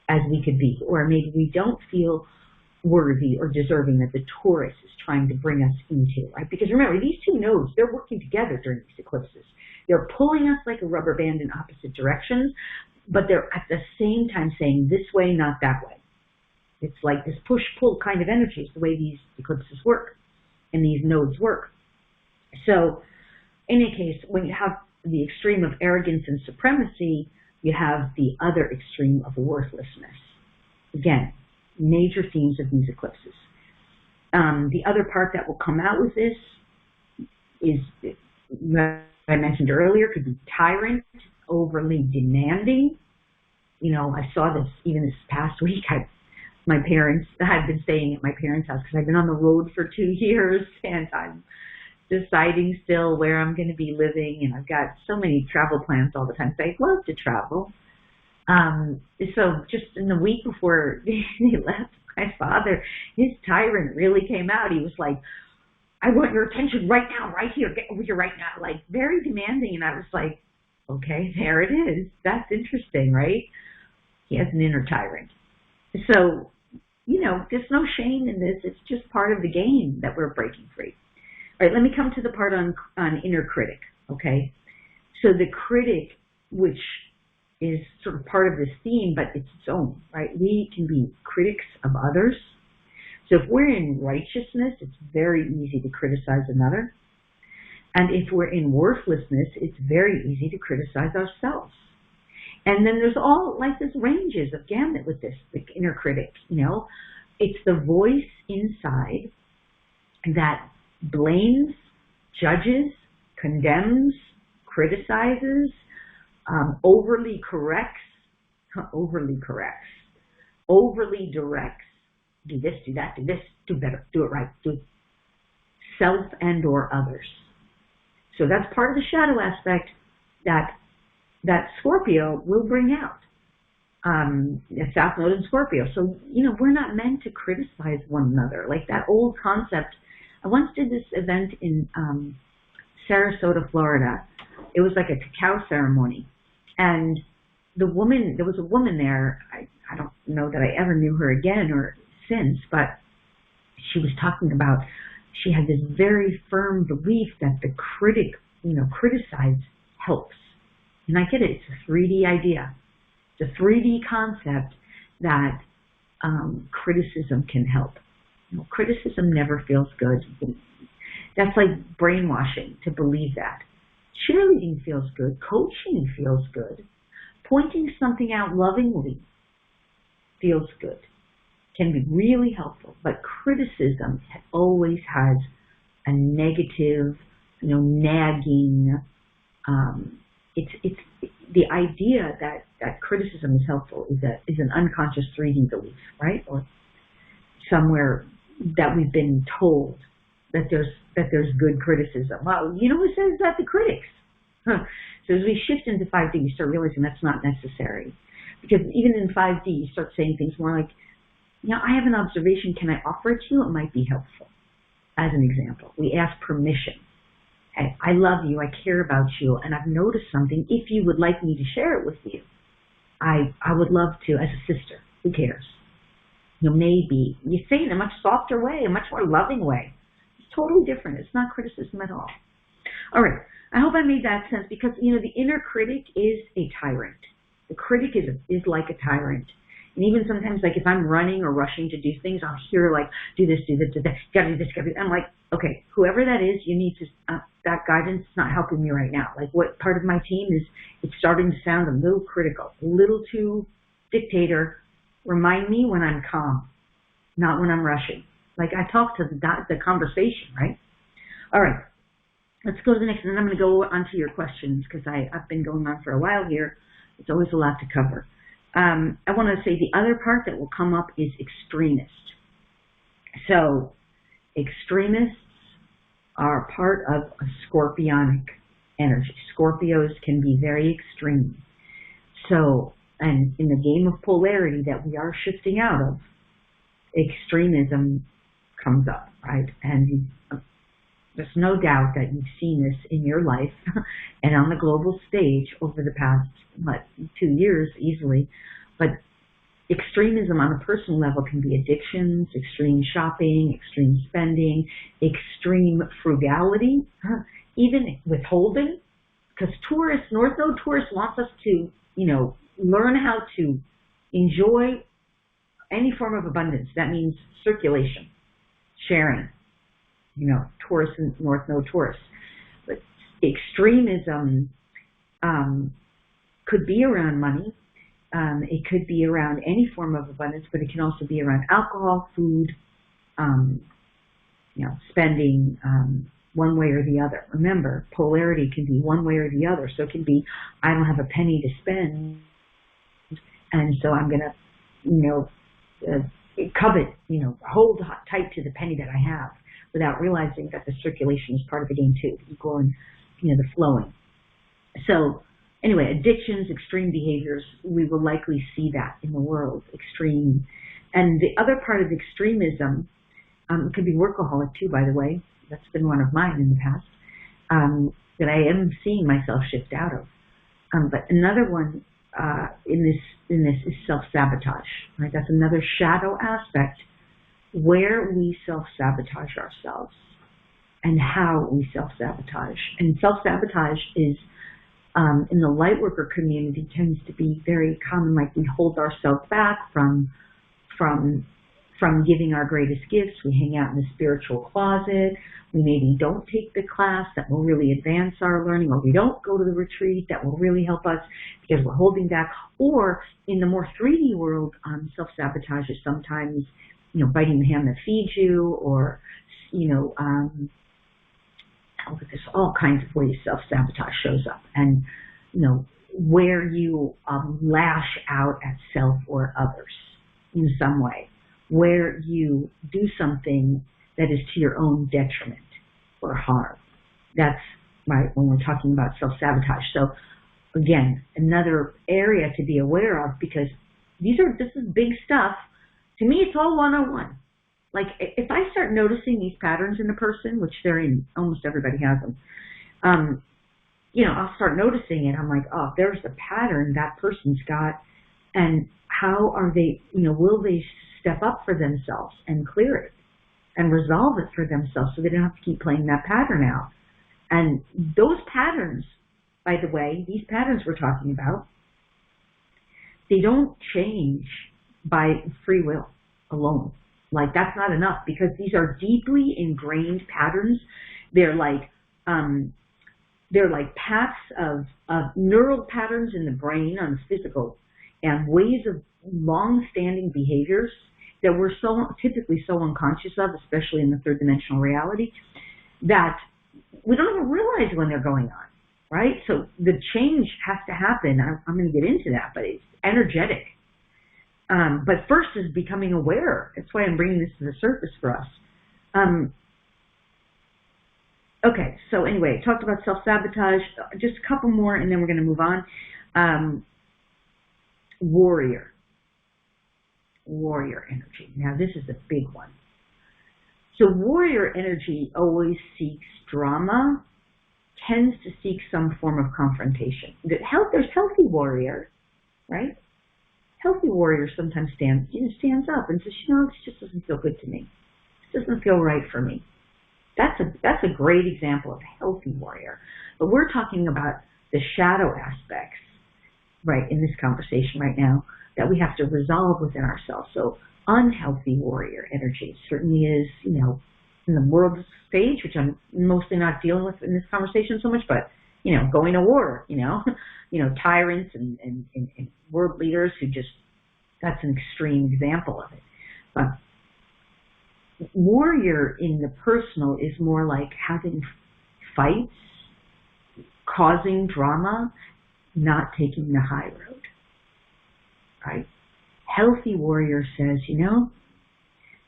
Speaker 1: as we could be, or maybe we don't feel worthy or deserving that the Taurus is trying to bring us into, right? Because remember, these two nodes, they're working together during these eclipses. They're pulling us like a rubber band in opposite directions, but they're at the same time saying this way, not that way. It's like this push-pull kind of energy is the way these eclipses work and these nodes work. So in any case, when you have the extreme of arrogance and supremacy, you have the other extreme of worthlessness. Again, major themes of these eclipses. The other part that will come out with this is, what I mentioned earlier, could be tyrant, overly demanding. You know, I saw this even this past week. I've been staying at my parents' house because I've been on the road for 2 years, and I'm deciding still where I'm going to be living, and I've got so many travel plans all the time. So I'd love to travel. So just in the week before they left, my father, his tyrant really came out. He was like, I want your attention right now, right here, get over here right now, like very demanding. And I was like, okay, there it is. That's interesting, right? He has an inner tyrant. So, you know, there's no shame in this. It's just part of the game that we're breaking free. All right, let me come to the part on inner critic, okay? So the critic, which is sort of part of this theme, but it's its own, right? We can be critics of others. So if we're in righteousness, it's very easy to criticize another. And if we're in worthlessness, it's very easy to criticize ourselves. And then there's all like this ranges of gamut with this, the inner critic, you know. It's the voice inside that blames, judges, condemns, criticizes, overly corrects, overly directs, do this, do that, do this, do better, do it right, do it, self and or others. So that's part of the shadow aspect that Scorpio will bring out. South Node in Scorpio. So, you know, we're not meant to criticize one another. Like that old concept. I once did this event in Sarasota, Florida. It was like a cacao ceremony. And there was a woman there. I don't know that I ever knew her again or since, but she was talking about, she had this very firm belief that the critic, you know, criticize helps. And I get it. It's a 3D idea. It's a 3D concept that criticism can help. You know, criticism never feels good. That's like brainwashing to believe that. Cheerleading feels good. Coaching feels good. Pointing something out lovingly feels good. Can be really helpful. But criticism always has a negative, you know, nagging. It's the idea that criticism is helpful is an unconscious 3D belief, right? Or somewhere that we've been told that there's good criticism. Well, you know who says that? The critics. So as we shift into 5D, you start realizing that's not necessary. Because even in 5D, you start saying things more like, you know, I have an observation. Can I offer it to you? It might be helpful. As an example, we ask permission. Hey, I love you. I care about you. And I've noticed something. If you would like me to share it with you, I would love to as a sister. Who cares? You know, maybe. You say it in a much softer way, a much more loving way. It's totally different. It's not criticism at all. All right. I hope I made that sense because, you know, the inner critic is a tyrant. The critic is like a tyrant. And even sometimes, like, if I'm running or rushing to do things, I'll hear, like, do this, do that, gotta do this, gotta do that. I'm like, okay, whoever that is, you need to, that guidance is not helping me right now. Like, what part of my team is, it's starting to sound a little critical, a little too dictator. Remind me when I'm calm, not when I'm rushing. Like, I talk to the conversation, right? All right, let's go to the next, and then I'm going to go on to your questions because I've been going on for a while here. It's always a lot to cover. I want to say the other part that will come up is extremist. So extremists are part of a scorpionic energy. Scorpios can be very extreme. So And in the game of polarity that we are shifting out of, extremism comes up, right? And there's no doubt that you've seen this in your life and on the global stage over the past, 2 years easily. But extremism on a personal level can be addictions, extreme shopping, extreme spending, extreme frugality, even withholding. Because North Node tourists wants us to, learn how to enjoy any form of abundance. That means circulation, sharing. Taurus and North Node Taurus. But extremism could be around money. It could be around any form of abundance, but it can also be around alcohol, food, spending, one way or the other. Remember, polarity can be one way or the other. So it can be, I don't have a penny to spend, and so I'm going to, covet, hold tight to the penny that I have, without realizing that the circulation is part of the game too, equal and, the flowing. So anyway, addictions, extreme behaviors, we will likely see that in the world, extreme. And the other part of extremism, it could be workaholic too, by the way. That's been one of mine in the past, that I am seeing myself shift out of. But another one in this is self-sabotage, right? That's another shadow aspect where we self-sabotage ourselves and how we self-sabotage. And self-sabotage is, in the Lightworker community, tends to be very common, like we hold ourselves back from giving our greatest gifts. We hang out in the spiritual closet. We maybe don't take the class that will really advance our learning, or we don't go to the retreat that will really help us because we're holding back. Or in the more 3D world, self-sabotage is sometimes, biting the hand that feeds you, or, there's all kinds of ways self-sabotage shows up. And, where you lash out at self or others in some way, where you do something that is to your own detriment or harm. That's right when we're talking about self-sabotage. So again, another area to be aware of, because this is big stuff. To me, it's all 101. Like, if I start noticing these patterns in a person, which they're in, almost everybody has them, I'll start noticing it. I'm like, oh, there's the pattern that person's got, and how are they, will they step up for themselves and clear it and resolve it for themselves so they don't have to keep playing that pattern out. And those patterns, by the way, these patterns we're talking about, they don't change by free will alone. Like, that's not enough, because these are deeply ingrained patterns. They're like paths of neural patterns in the brain on the physical, and ways of long-standing behaviors that we're typically so unconscious of, especially in the third dimensional reality, that we don't even realize when they're going on, right? So the change has to happen. I'm going to get into that, but it's energetic. But first is becoming aware. That's why I'm bringing this to the surface for us. Okay, so anyway, talked about self-sabotage. Just a couple more, and then we're going to move on. Warrior energy. Now, this is a big one. So warrior energy always seeks drama, tends to seek some form of confrontation. There's healthy warrior, right? Healthy warrior sometimes stands up and says, this just doesn't feel good to me. This doesn't feel right for me. That's a great example of a healthy warrior. But we're talking about the shadow aspects, right, in this conversation right now, that we have to resolve within ourselves. So unhealthy warrior energy certainly is, in the world stage, which I'm mostly not dealing with in this conversation so much, but, going to war, tyrants and world leaders who that's an extreme example of it. But warrior in the personal is more like having fights, causing drama, not taking the high road, right? Healthy warrior says,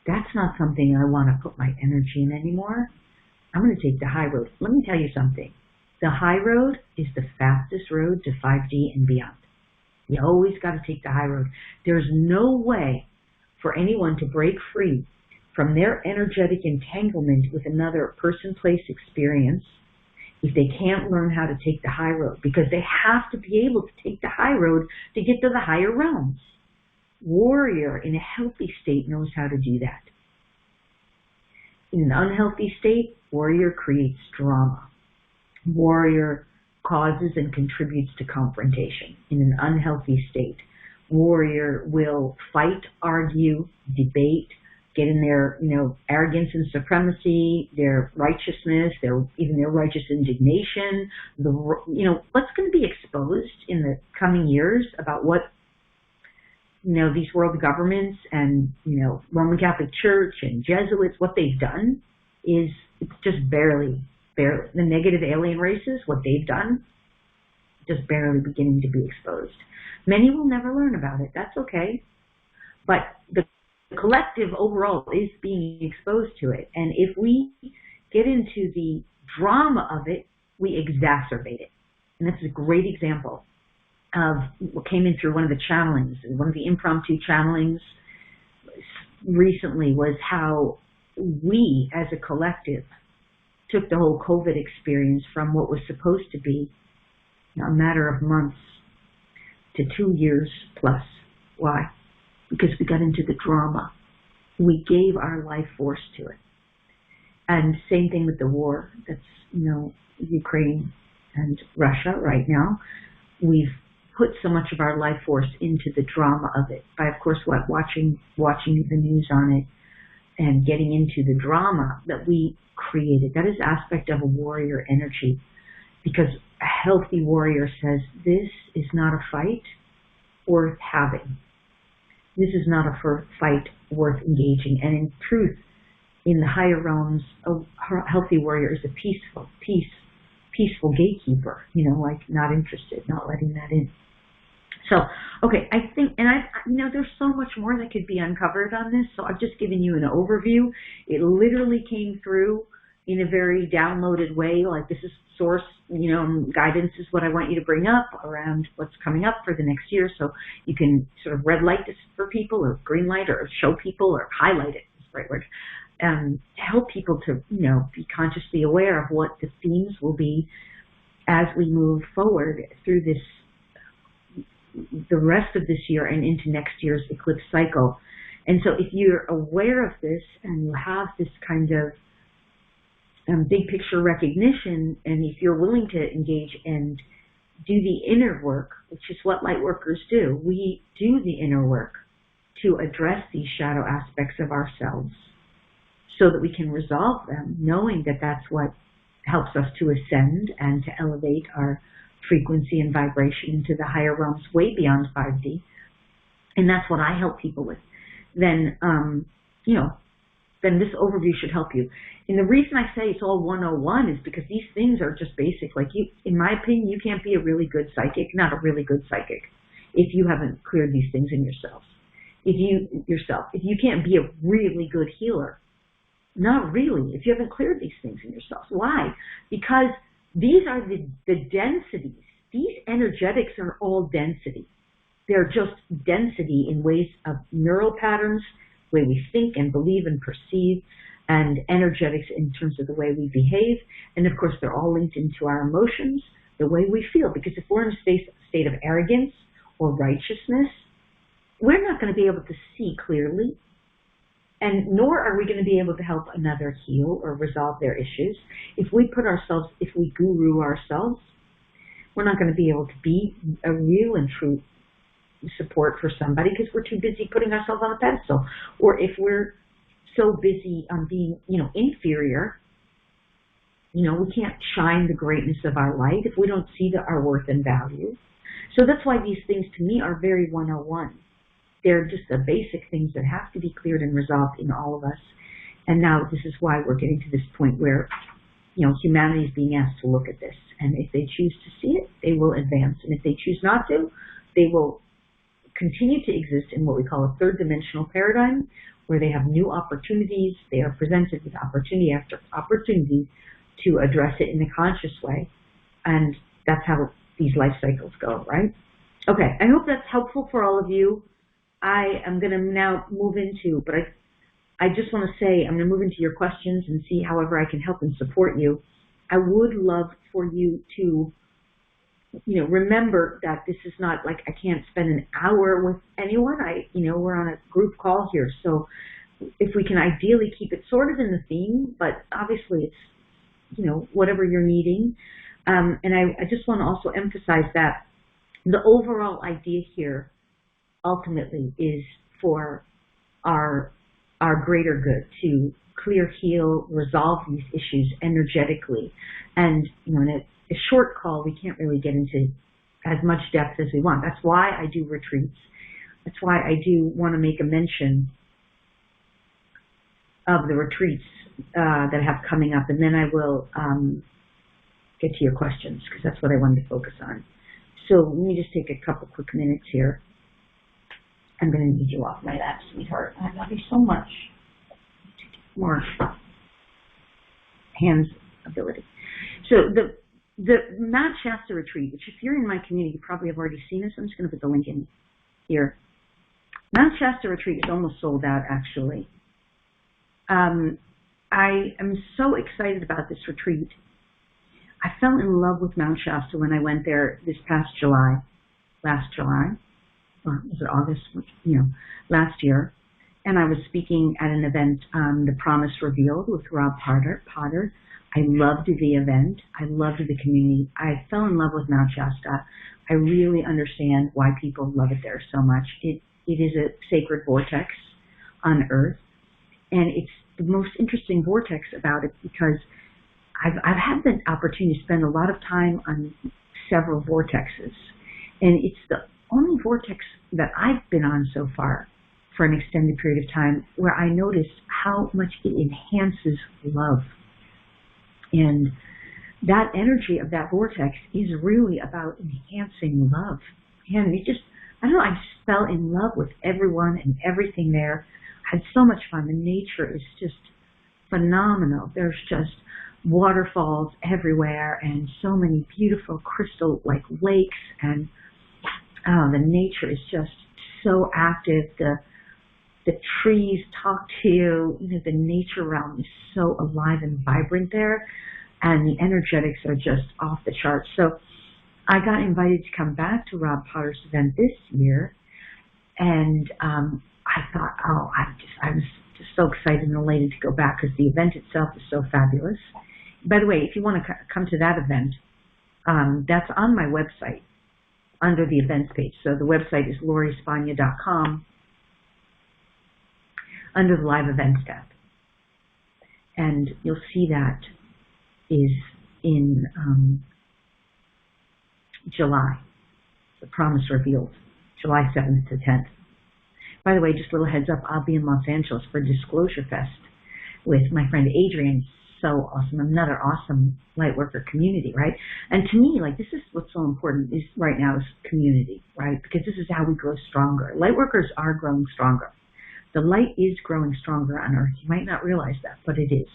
Speaker 1: that's not something I want to put my energy in anymore. I'm going to take the high road. Let me tell you something. The high road is the fastest road to 5D and beyond. You always got to take the high road. There's no way for anyone to break free from their energetic entanglement with another person, place, experience if they can't learn how to take the high road, because they have to be able to take the high road to get to the higher realms. Warrior in a healthy state knows how to do that. In an unhealthy state, warrior creates drama. Warrior causes and contributes to confrontation. In an unhealthy state, warrior will fight, argue, debate, get in their, arrogance and supremacy, their righteousness, even their righteous indignation. What's going to be exposed in the coming years about what, these world governments and, Roman Catholic Church and Jesuits, what they've done is it's just barely, the negative alien races, what they've done, just barely beginning to be exposed. Many will never learn about it. That's okay. But the collective overall is being exposed to it. And if we get into the drama of it, we exacerbate it. And that's a great example of what came in through one of the channelings. One of the impromptu channelings recently was how we as a collective took the whole COVID experience from what was supposed to be a matter of months to 2 years plus. Why? Because we got into the drama. We gave our life force to it. And same thing with the war that's, Ukraine and Russia right now. We've put so much of our life force into the drama of it by, of course, watching the news on it and getting into the drama that we created. That is aspect of a warrior energy, because a healthy warrior says, this is not a fight worth having. This is not a fight worth engaging. And in truth, in the higher realms, a healthy warrior is a peaceful gatekeeper, like not interested, not letting that in. So, okay, I think, and there's so much more that could be uncovered on this, so I've just given you an overview. It literally came through in a very downloaded way, like this is source, guidance is what I want you to bring up around what's coming up for the next year, so you can sort of red light this for people, or green light, or show people, or highlight it, is the right word, help people to, be consciously aware of what the themes will be as we move forward through the rest of this year and into next year's eclipse cycle. And so if you're aware of this and you have this kind of big picture recognition, and if you're willing to engage and do the inner work, which is what Lightworkers do, we do the inner work to address these shadow aspects of ourselves so that we can resolve them, knowing that that's what helps us to ascend and to elevate our frequency and vibration into the higher realms way beyond 5D. And that's what I help people with. Then, then this overview should help you. And the reason I say it's all 101 is because these things are just basic. Like, in my opinion, you can't be a really good psychic, not a really good psychic, if you haven't cleared these things in yourselves. If you can't be a really good healer, not really, if you haven't cleared these things in yourselves. Why? Because these are the densities. These energetics are all density. They're just density in ways of neural patterns, the way we think and believe and perceive, and energetics in terms of the way we behave. And of course, they're all linked into our emotions, the way we feel. Because if we're in a state of arrogance or righteousness, we're not going to be able to see clearly, and nor are we going to be able to help another heal or resolve their issues. If we guru ourselves, we're not going to be able to be a real and true support for somebody because we're too busy putting ourselves on a pedestal. Or if we're so busy on being, inferior, we can't shine the greatness of our light if we don't see our worth and value. So that's why these things to me are very 101. They're just the basic things that have to be cleared and resolved in all of us. And now this is why we're getting to this point where, humanity is being asked to look at this. And if they choose to see it, they will advance. And if they choose not to, they will continue to exist in what we call a third dimensional paradigm, where they have new opportunities. They are presented with opportunity after opportunity to address it in a conscious way. And that's how these life cycles go, right? Okay, I hope that's helpful for all of you. I am going to now move into, but I just want to say I'm going to move into your questions and see however I can help and support you. I would love for you to, remember that this is not like I can't spend an hour with anyone. We're on a group call here, so if we can ideally keep it sort of in the theme, but obviously it's, whatever you're needing. And I just want to also emphasize that the overall idea here ultimately is for our greater good, to clear, heal, resolve these issues energetically. And in a short call, we can't really get into as much depth as we want. That's why I do retreats. That's why I do want to make a mention of the retreats that I have coming up, and then I will get to your questions, because that's what I wanted to focus on. So let me just take a couple quick minutes here. I'm going to need you off my lap, sweetheart. I love you so much. More hands ability. So the Mount Shasta retreat, which if you're in my community, you probably have already seen this. I'm just going to put the link in here. Mount Shasta retreat is almost sold out, actually. I am so excited about this retreat. I fell in love with Mount Shasta when I went there this past last July, or was it August? Last year. And I was speaking at an event, The Promise Revealed, with Rob Potter. I loved the event. I loved the community. I fell in love with Mount Shasta. I really understand why people love it there so much. It is a sacred vortex on Earth, and it's the most interesting vortex about it because I've had the opportunity to spend a lot of time on several vortexes, and it's the only vortex that I've been on so far for an extended period of time where I noticed how much it enhances love. And that energy of that vortex is really about enhancing love. And I just fell in love with everyone and everything there. I had so much fun. The nature is just phenomenal. There's just waterfalls everywhere and so many beautiful crystal-like lakes, and the nature is just so active. The trees talk to you. The nature realm is so alive and vibrant there, and the energetics are just off the charts. So I got invited to come back to Rob Potter's event this year, and I thought, I was just so excited and elated to go back because the event itself is so fabulous. By the way, if you want to come to that event, that's on my website under the events page. So the website is lauriespagna.com under the live events tab. And you'll see that is in July, The Promise Revealed, July 7th to 10th. By the way, just a little heads up, I'll be in Los Angeles for Disclosure Fest with my friend Adrian. So awesome, another awesome Lightworker community, right? And to me, this is what's so important is right now is community, right? Because this is how we grow stronger. Lightworkers are growing stronger. The light is growing stronger on Earth. You might not realize that, but it is.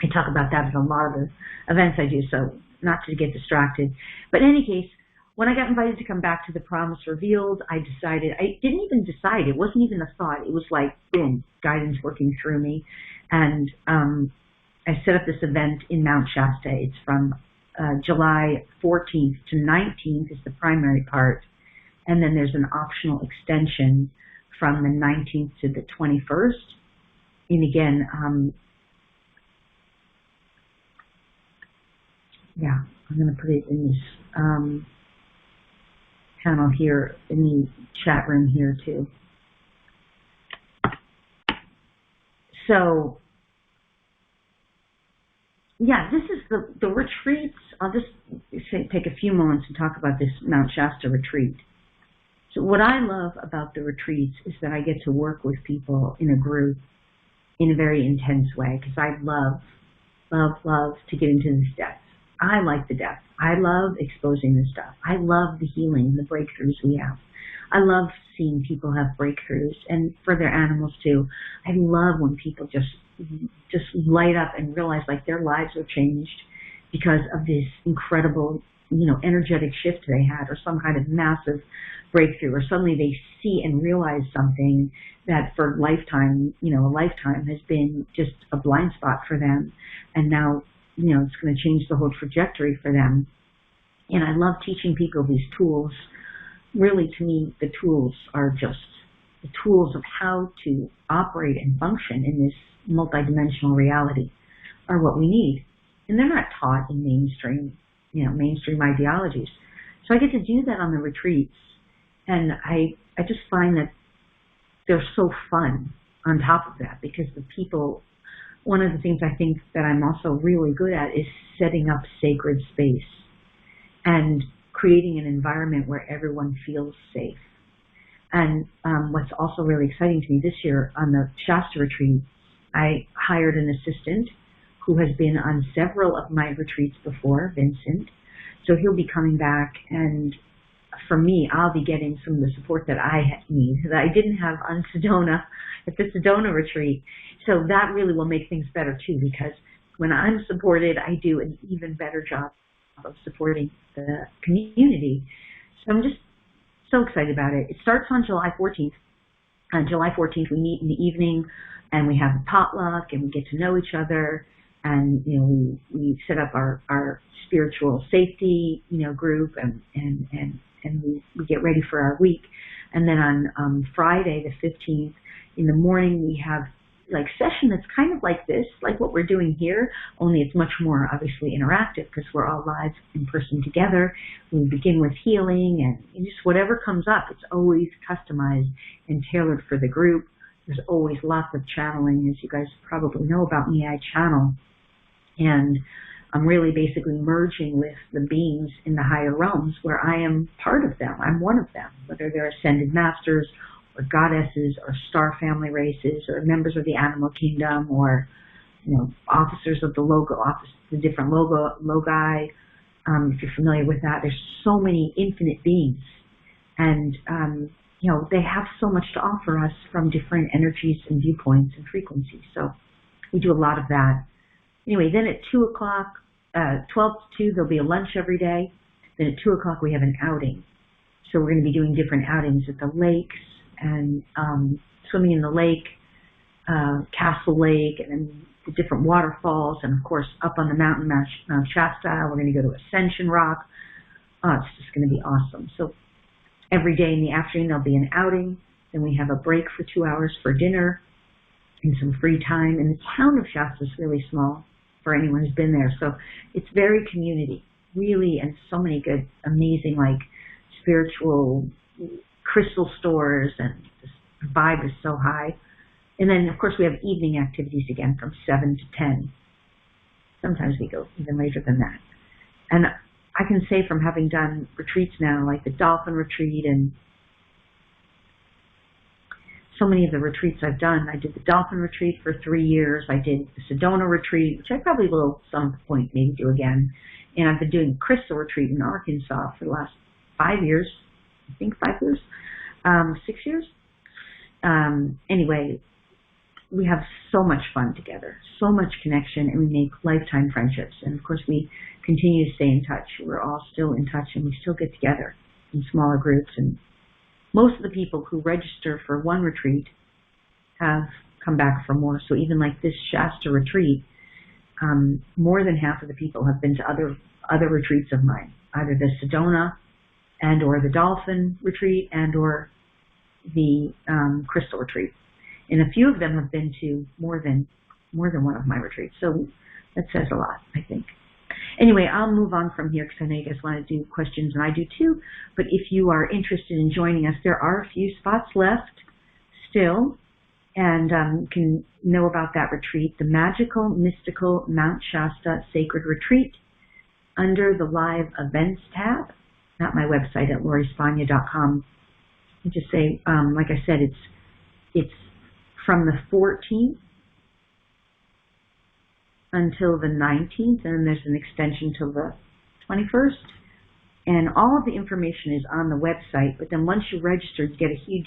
Speaker 1: I talk about that at a lot of the events I do, so not to get distracted. But in any case, when I got invited to come back to The Promise Revealed, I didn't even decide. It wasn't even a thought. It was like, boom, guidance working through me. And I set up this event in Mount Shasta. It's from July 14th to 19th is the primary part. And then there's an optional extension from the 19th to the 21st. And again, I'm going to put it in this panel here, in the chat room here too. So, yeah, this is the retreats. I'll just take a few moments and talk about this Mount Shasta retreat. So what I love about the retreats is that I get to work with people in a group in a very intense way, because I love to get into this depth. I like the depth. I love exposing this stuff. I love the healing and the breakthroughs we have. I love seeing people have breakthroughs, and for their animals too. I love when people just light up and realize their lives are changed because of this incredible energetic shift they had, or some kind of massive breakthrough, or suddenly they see and realize something that for a lifetime has been just a blind spot for them, and now it's going to change the whole trajectory for them. And I love teaching people these tools. Really, to me, the tools are just the tools of how to operate and function in this multidimensional reality are what we need. And they're not taught in mainstream ideologies. So I get to do that on the retreats, and I just find that they're so fun on top of that, because the people, one of the things I think that I'm also really good at is setting up sacred space and creating an environment where everyone feels safe. And what's also really exciting to me this year on the Shasta retreat, I hired an assistant who has been on several of my retreats before, Vincent. So he'll be coming back, and for me, I'll be getting some of the support that I need, that I didn't have on Sedona, at the Sedona retreat. So that really will make things better too, because when I'm supported, I do an even better job of supporting the community. So I'm just so excited about it. It starts on July 14th. On July 14th, we meet in the evening, and we have a potluck, and we get to know each other, and we set up our spiritual safety group, and we get ready for our week. And then on Friday the 15th in the morning, we have like session that's kind of like this, like what we're doing here, only it's much more obviously interactive because we're all live in person together. We begin with healing, and just whatever comes up, it's always customized and tailored for the group. There's always lots of channeling. As you guys probably know about me, I channel, and I'm really basically merging with the beings in the higher realms where I am part of them. I'm one of them, whether they're ascended masters or goddesses or star family races or members of the animal kingdom, or officers of the different logi. If you're familiar with that, there's so many infinite beings, and they have so much to offer us from different energies and viewpoints and frequencies. So we do a lot of that. Anyway, then at 2 o'clock, 12 to 2, there'll be a lunch every day. Then at 2 o'clock, we have an outing. So we're going to be doing different outings at the lakes, and swimming in the lake, Castle Lake, and then the different waterfalls, and of course up on the mountain, Mount Shasta. We're going to go to Ascension Rock. It's just going to be awesome. So every day in the afternoon there'll be an outing. Then we have a break for 2 hours for dinner and some free time. And the town of Shasta is really small for anyone who's been there. So it's very community, really, and so many good, amazing, like spiritual crystal stores, and the vibe is so high. And then, of course, we have evening activities again from 7 to 10. Sometimes we go even later than that. And I can say from having done retreats now, like the Dolphin Retreat, and so many of the retreats I've done, I did the Dolphin Retreat for 3 years. I did the Sedona Retreat, which I probably will at some point maybe do again. And I've been doing Crystal Retreat in Arkansas for the last 5 years. I think 5 years, 6 years. Anyway, we have so much fun together, so much connection, and we make lifetime friendships. And of course, we continue to stay in touch. We're all still in touch, and we still get together in smaller groups. And most of the people who register for one retreat have come back for more. So even like this Shasta retreat, more than half of the people have been to other retreats of mine, either the Sedona and or the Dolphin Retreat and or the Crystal Retreat. And a few of them have been to more than one of my retreats. So that says a lot, I think. Anyway, I'll move on from here because I know you guys want to do questions, and I do too. But if you are interested in joining us, there are a few spots left still, and you can know about that retreat, the Magical, Mystical Mount Shasta Sacred Retreat, under the Live Events tab, not my website at LoriSpagna.com. I just say, like I said, it's from the 14th until the 19th, and then there's an extension till the 21st. And all of the information is on the website, but then once you register, you get a huge,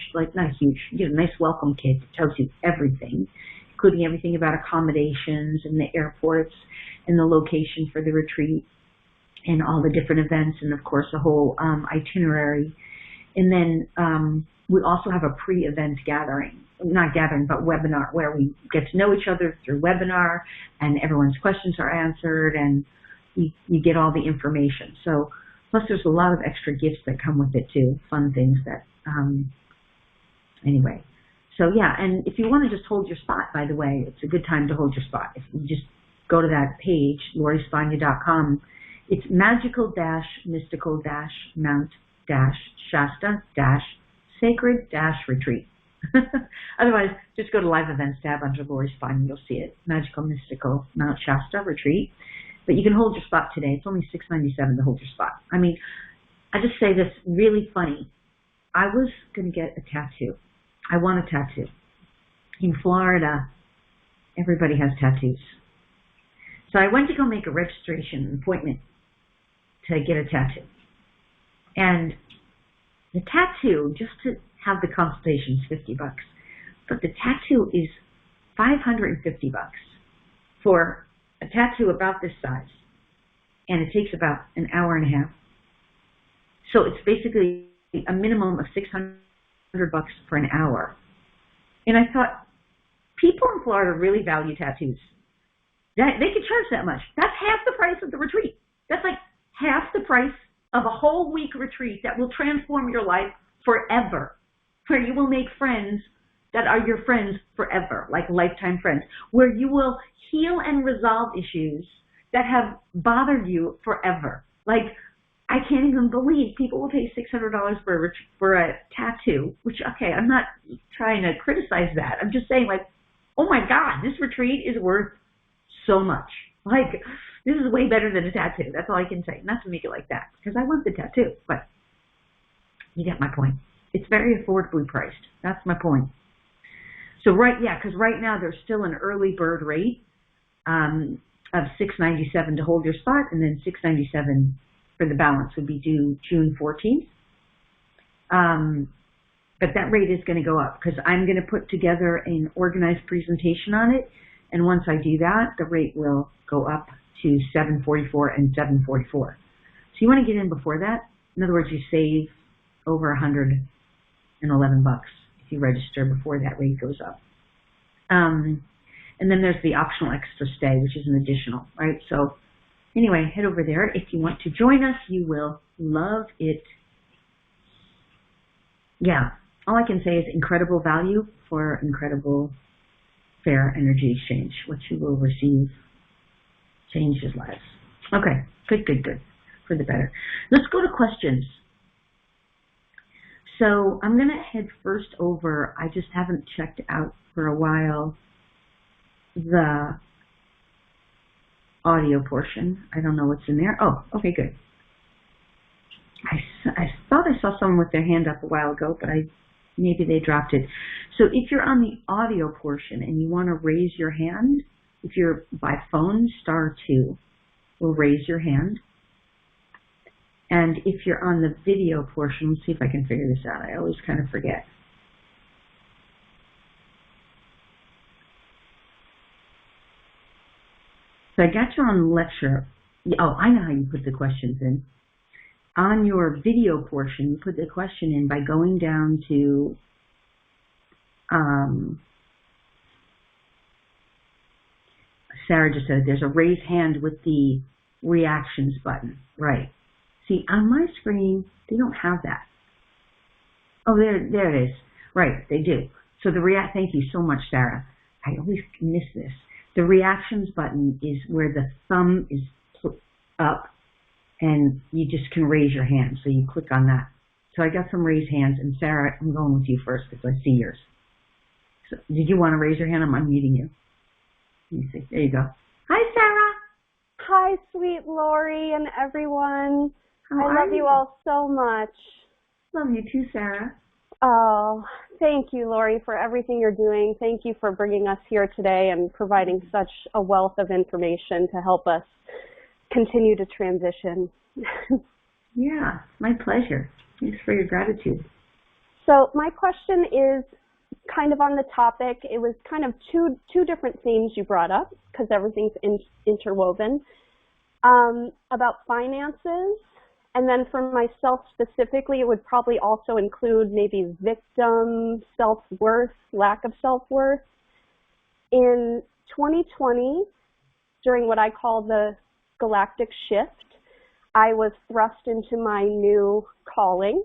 Speaker 1: you get a nice welcome kit that tells you everything, including everything about accommodations and the airports and the location for the retreat. and all the different events, and of course the whole itinerary. And then we also have a pre-event gathering, not gathering, but webinar, where we get to know each other through webinar, and everyone's questions are answered, and you get all the information. So plus there's a lot of extra gifts that come with it too, fun things that, anyway. So yeah, and if you want to just hold your spot, by the way, it's a good time to hold your spot. If you just go to that page, LoriSpagna.com, it's magical-mystical-mount-shasta-sacred-retreat. Otherwise, just go to Live Events tab under Lori Spagna, you'll see it. Magical Mystical Mount Shasta Retreat. But you can hold your spot today. It's only $6.97 to hold your spot. I mean, I just say this really funny. I was going to get a tattoo. I want a tattoo. In Florida, everybody has tattoos. So I went to go make a registration appointment to get a tattoo. And the tattoo, just to have the consultation, is $50. But the tattoo is $550 for a tattoo about this size. And it takes about an hour and a half. So it's basically a minimum of $600 for an hour. And I thought, people in Florida really value tattoos. They could charge that much. That's half the price of the retreat. That's like half the price of a whole week retreat that will transform your life forever, where you will make friends that are your friends forever, like lifetime friends, where you will heal and resolve issues that have bothered you forever. Like, I can't even believe people will pay $600 for a tattoo, which, okay, I'm not trying to criticize that. I'm just saying, like, oh my God, this retreat is worth so much. Like, this is way better than a tattoo. That's all I can say. Not to make it like that, because I want the tattoo, but you get my point. It's very affordably priced. That's my point. So because right now there's still an early bird rate of $697 to hold your spot, and then $697 for the balance would be due June 14th. But that rate is going to go up because I'm going to put together an organized presentation on it. And once I do that, the rate will go up to $744 and $744. So you want to get in before that. In other words, you save over $111 if you register before that rate goes up. And then there's the optional extra stay, which is an additional, right? So anyway, head over there. If you want to join us, you will love it. Yeah, all I can say is incredible value for incredible fair energy exchange. What you will receive changes lives. Okay, good. For the better. Let's go to questions. So I'm going to head first over. I just haven't checked out for a while the audio portion. I don't know what's in there. Oh, okay, good. I thought I saw someone with their hand up a while ago, but maybe they dropped it. So if you're on the audio portion and you want to raise your hand, if you're by phone, *2 will raise your hand. And if you're on the video portion, let's see if I can figure this out. I always kind of forget. So I got you on lecture. Oh, I know how you put the questions in. On your video portion, you put the question in by going down to Sarah just said there's a raise hand with the reactions button. Right. See, on my screen, they don't have that. Oh, there it is. Right, they do. So thank you so much, Sarah. I always miss this. The reactions button is where the thumb is up, and you just can raise your hand. So you click on that. So I got some raised hands, and Sarah, I'm going with you first because I see yours. So did you want to raise your hand? I'm unmuting you. Let me see. There you go. Hi, Sarah.
Speaker 2: Hi, sweet Lori and everyone.
Speaker 1: How
Speaker 2: I love you all so much.
Speaker 1: Love you too, Sarah.
Speaker 2: Oh, thank you, Lori, for everything you're doing. Thank you for bringing us here today and providing such a wealth of information to help us continue to transition.
Speaker 1: Yeah, my pleasure. Thanks for your gratitude.
Speaker 2: So my question is kind of on the topic. It was kind of two different themes you brought up because everything's interwoven. About finances. And then for myself specifically, it would probably also include maybe victim, self-worth, lack of self-worth. In 2020, during what I call the galactic shift, I was thrust into my new calling,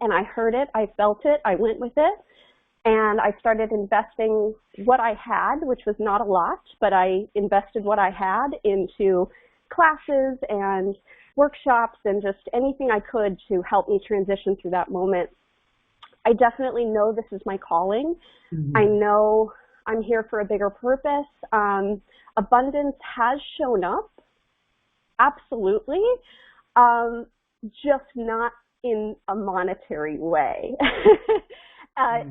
Speaker 2: and I heard it, I felt it, I went with it, and I started investing what I had, which was not a lot, but I invested what I had into classes and workshops and just anything I could to help me transition through that moment. I definitely know this is my calling. Mm-hmm. I know I'm here for a bigger purpose. Abundance has shown up, absolutely, just not in a monetary way.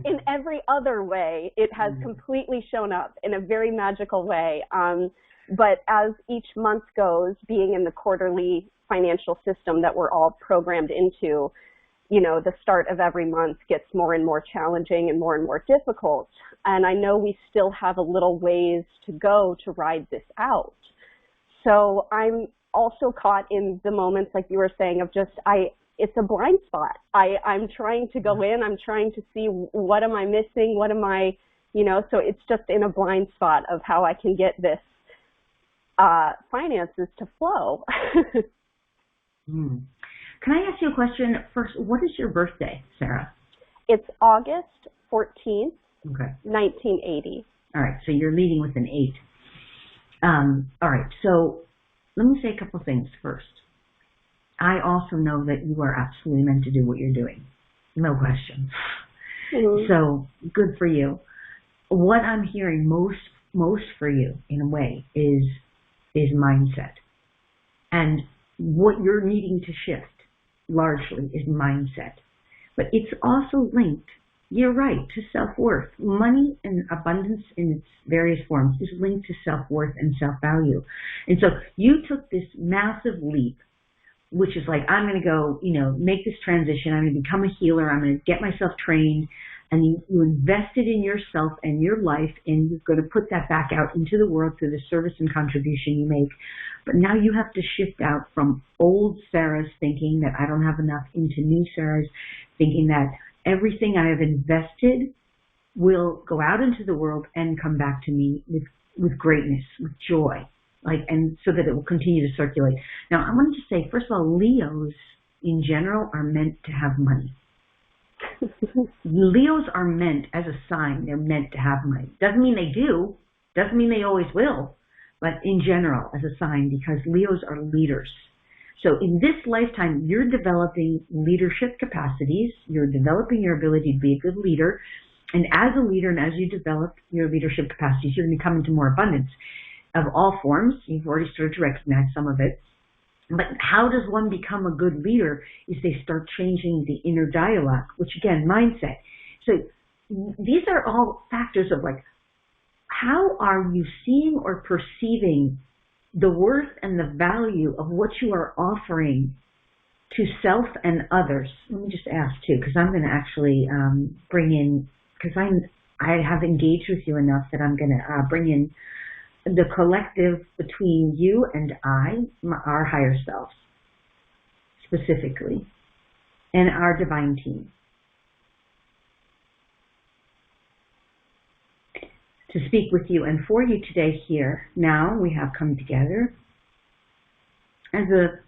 Speaker 2: In every other way, it has completely shown up in a very magical way. But as each month goes, being in the quarterly financial system that we're all programmed into, you know, the start of every month gets more and more challenging and more difficult. And I know we still have a little ways to go to ride this out. So I'm also caught in the moments, like you were saying, of just, it's a blind spot. I'm trying to go in, I'm trying to see what am I missing, what am I, you know, so it's just in a blind spot of how I can get this finances to flow.
Speaker 1: Can I ask you a question first? What is your birthday, Sarah?
Speaker 2: It's August 14th,
Speaker 1: okay.
Speaker 2: 1980.
Speaker 1: All right, so you're leading with an 8. All right, so let me say a couple things first. I also know that you are absolutely meant to do what you're doing. No question. Mm-hmm. So good for you. What I'm hearing most for you, in a way, is mindset. And what you're needing to shift largely is mindset. But it's also linked, you're right, to self-worth. Money and abundance in its various forms is linked to self-worth and self-value. And so you took this massive leap, which is like, I'm going to go, you know, make this transition. I'm going to become a healer. I'm going to get myself trained. And you invested in yourself and your life, and you're going to put that back out into the world through the service and contribution you make. But now you have to shift out from old Sarah's thinking that I don't have enough into new Sarah's thinking that everything I have invested will go out into the world and come back to me with greatness, with joy, and so that it will continue to circulate. Now, I wanted to say, first of all, Leos in general are meant to have money. Leos are meant, as a sign, they're meant to have money. Doesn't mean they do, doesn't mean they always will, but in general, as a sign, because Leos are leaders. So in this lifetime, you're developing leadership capacities, you're developing your ability to be a good leader, and as a leader and as you develop your leadership capacities, you're going to come into more abundance of all forms. You've already started to recognize some of it. But how does one become a good leader is they start changing the inner dialogue, which again, mindset. So these are all factors of like, how are you seeing or perceiving the worth and the value of what you are offering to self and others? Let me just ask too, because I'm going to actually bring in, because I have engaged with you enough that I'm going to bring in the collective between you and our higher selves, specifically, and our divine team, to speak with you and for you today here. Now we have come together as a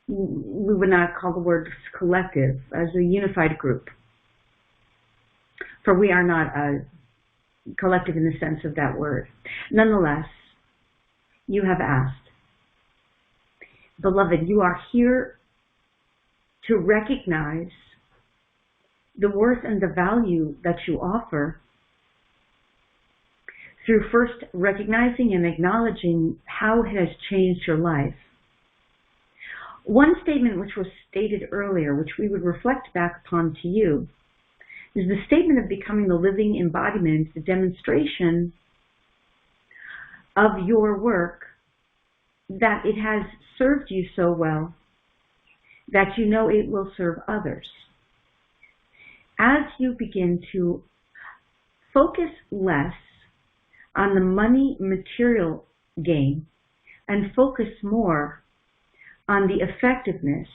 Speaker 1: we would not call the word collective, as a unified group, for we are not a collective in the sense of that word. Nonetheless, you have asked. Beloved, you are here to recognize the worth and the value that you offer through first recognizing and acknowledging how it has changed your life. One statement which was stated earlier, which we would reflect back upon to you, is the statement of becoming the living embodiment, the demonstration of your work, that it has served you so well that you know it will serve others. As you begin to focus less on the money material gain and focus more on the effectiveness,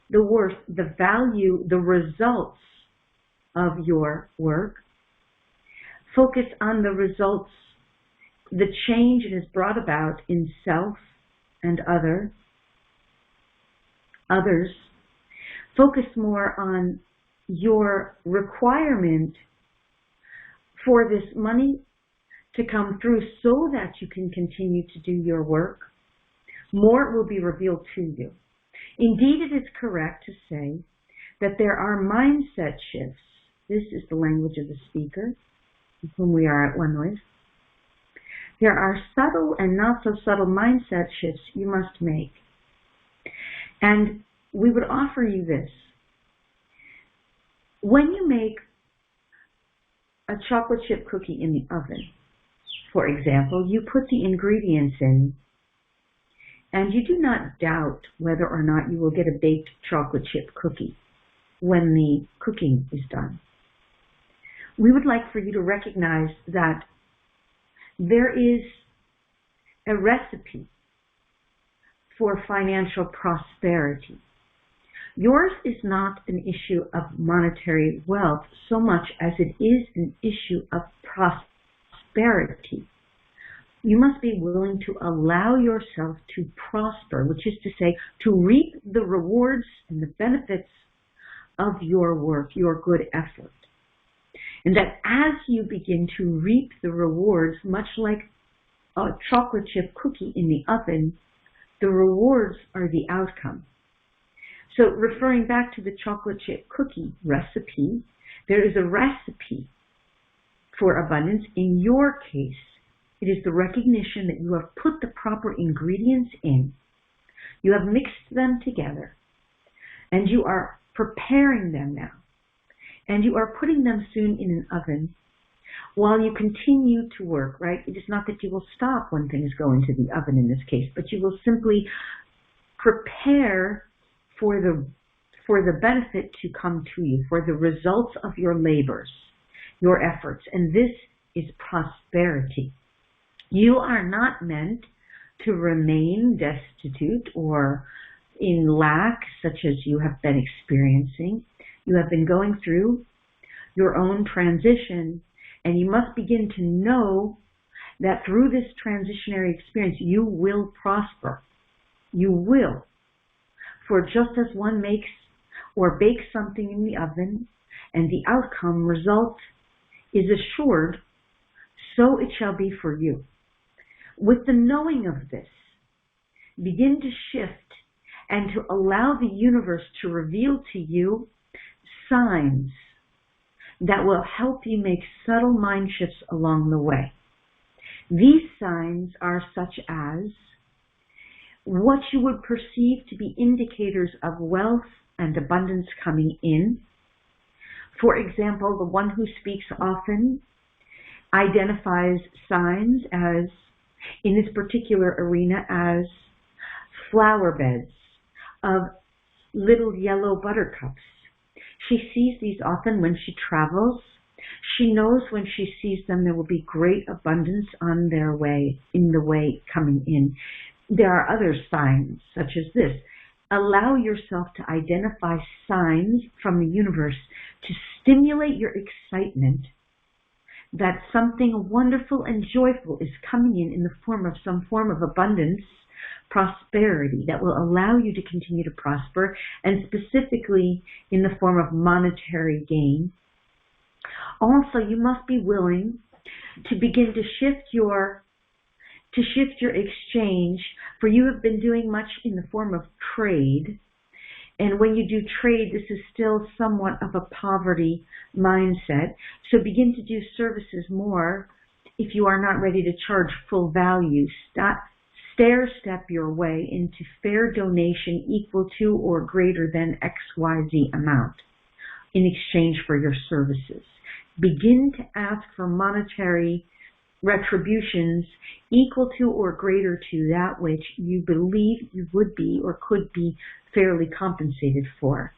Speaker 1: the worth, the value, the results of your work. Focus on the results, the change it has brought about in self and others. Focus more on your requirement for this money to come through so that you can continue to do your work. More will be revealed to you. Indeed, it is correct to say that there are mindset shifts. This is the language of the speaker, with whom we are at one with. There are subtle and not so subtle mindset shifts you must make. And we would offer you this. When you make a chocolate chip cookie in the oven, for example, you put the ingredients in, and you do not doubt whether or not you will get a baked chocolate chip cookie when the cooking is done. We would like for you to recognize that there is a recipe for financial prosperity. Yours is not an issue of monetary wealth so much as it is an issue of prosperity. You must be willing to allow yourself to prosper, which is to say, to reap the rewards and the benefits of your work, your good effort. And that as you begin to reap the rewards, much like a chocolate chip cookie in the oven, the rewards are the outcome. So referring back to the chocolate chip cookie recipe, there is a recipe for abundance. In your case, it is the recognition that you have put the proper ingredients in, you have mixed them together, and you are preparing them now. And you are putting them soon in an oven while you continue to work, right? It is not that you will stop when things go into the oven in this case, but you will simply prepare for the benefit to come to you, for the results of your labors, your efforts. And this is prosperity. You are not meant to remain destitute or in lack such as you have been experiencing. You have been going through your own transition, and you must begin to know that through this transitionary experience, you will prosper. You will. For just as one makes or bakes something in the oven, and the outcome result is assured, so it shall be for you. With the knowing of this, begin to shift and to allow the universe to reveal to you signs that will help you make subtle mind shifts along the way. These signs are such as what you would perceive to be indicators of wealth and abundance coming in. For example, the one who speaks often identifies signs as, in this particular arena, as flower beds of little yellow buttercups. She sees these often when she travels. She knows when she sees them there will be great abundance on their way, in the way coming in. There are other signs such as this. Allow yourself to identify signs from the universe to stimulate your excitement that something wonderful and joyful is coming in the form of some form of abundance, prosperity that will allow you to continue to prosper, and specifically in the form of monetary gain. Also, you must be willing to begin to shift your exchange, for you have been doing much in the form of trade. And when you do trade, this is still somewhat of a poverty mindset. So begin to do services more if you are not ready to charge full value. Stair-step your way into fair donation equal to or greater than XYZ amount in exchange for your services. Begin to ask for monetary retributions equal to or greater to that which you believe you would be or could be fairly compensated for,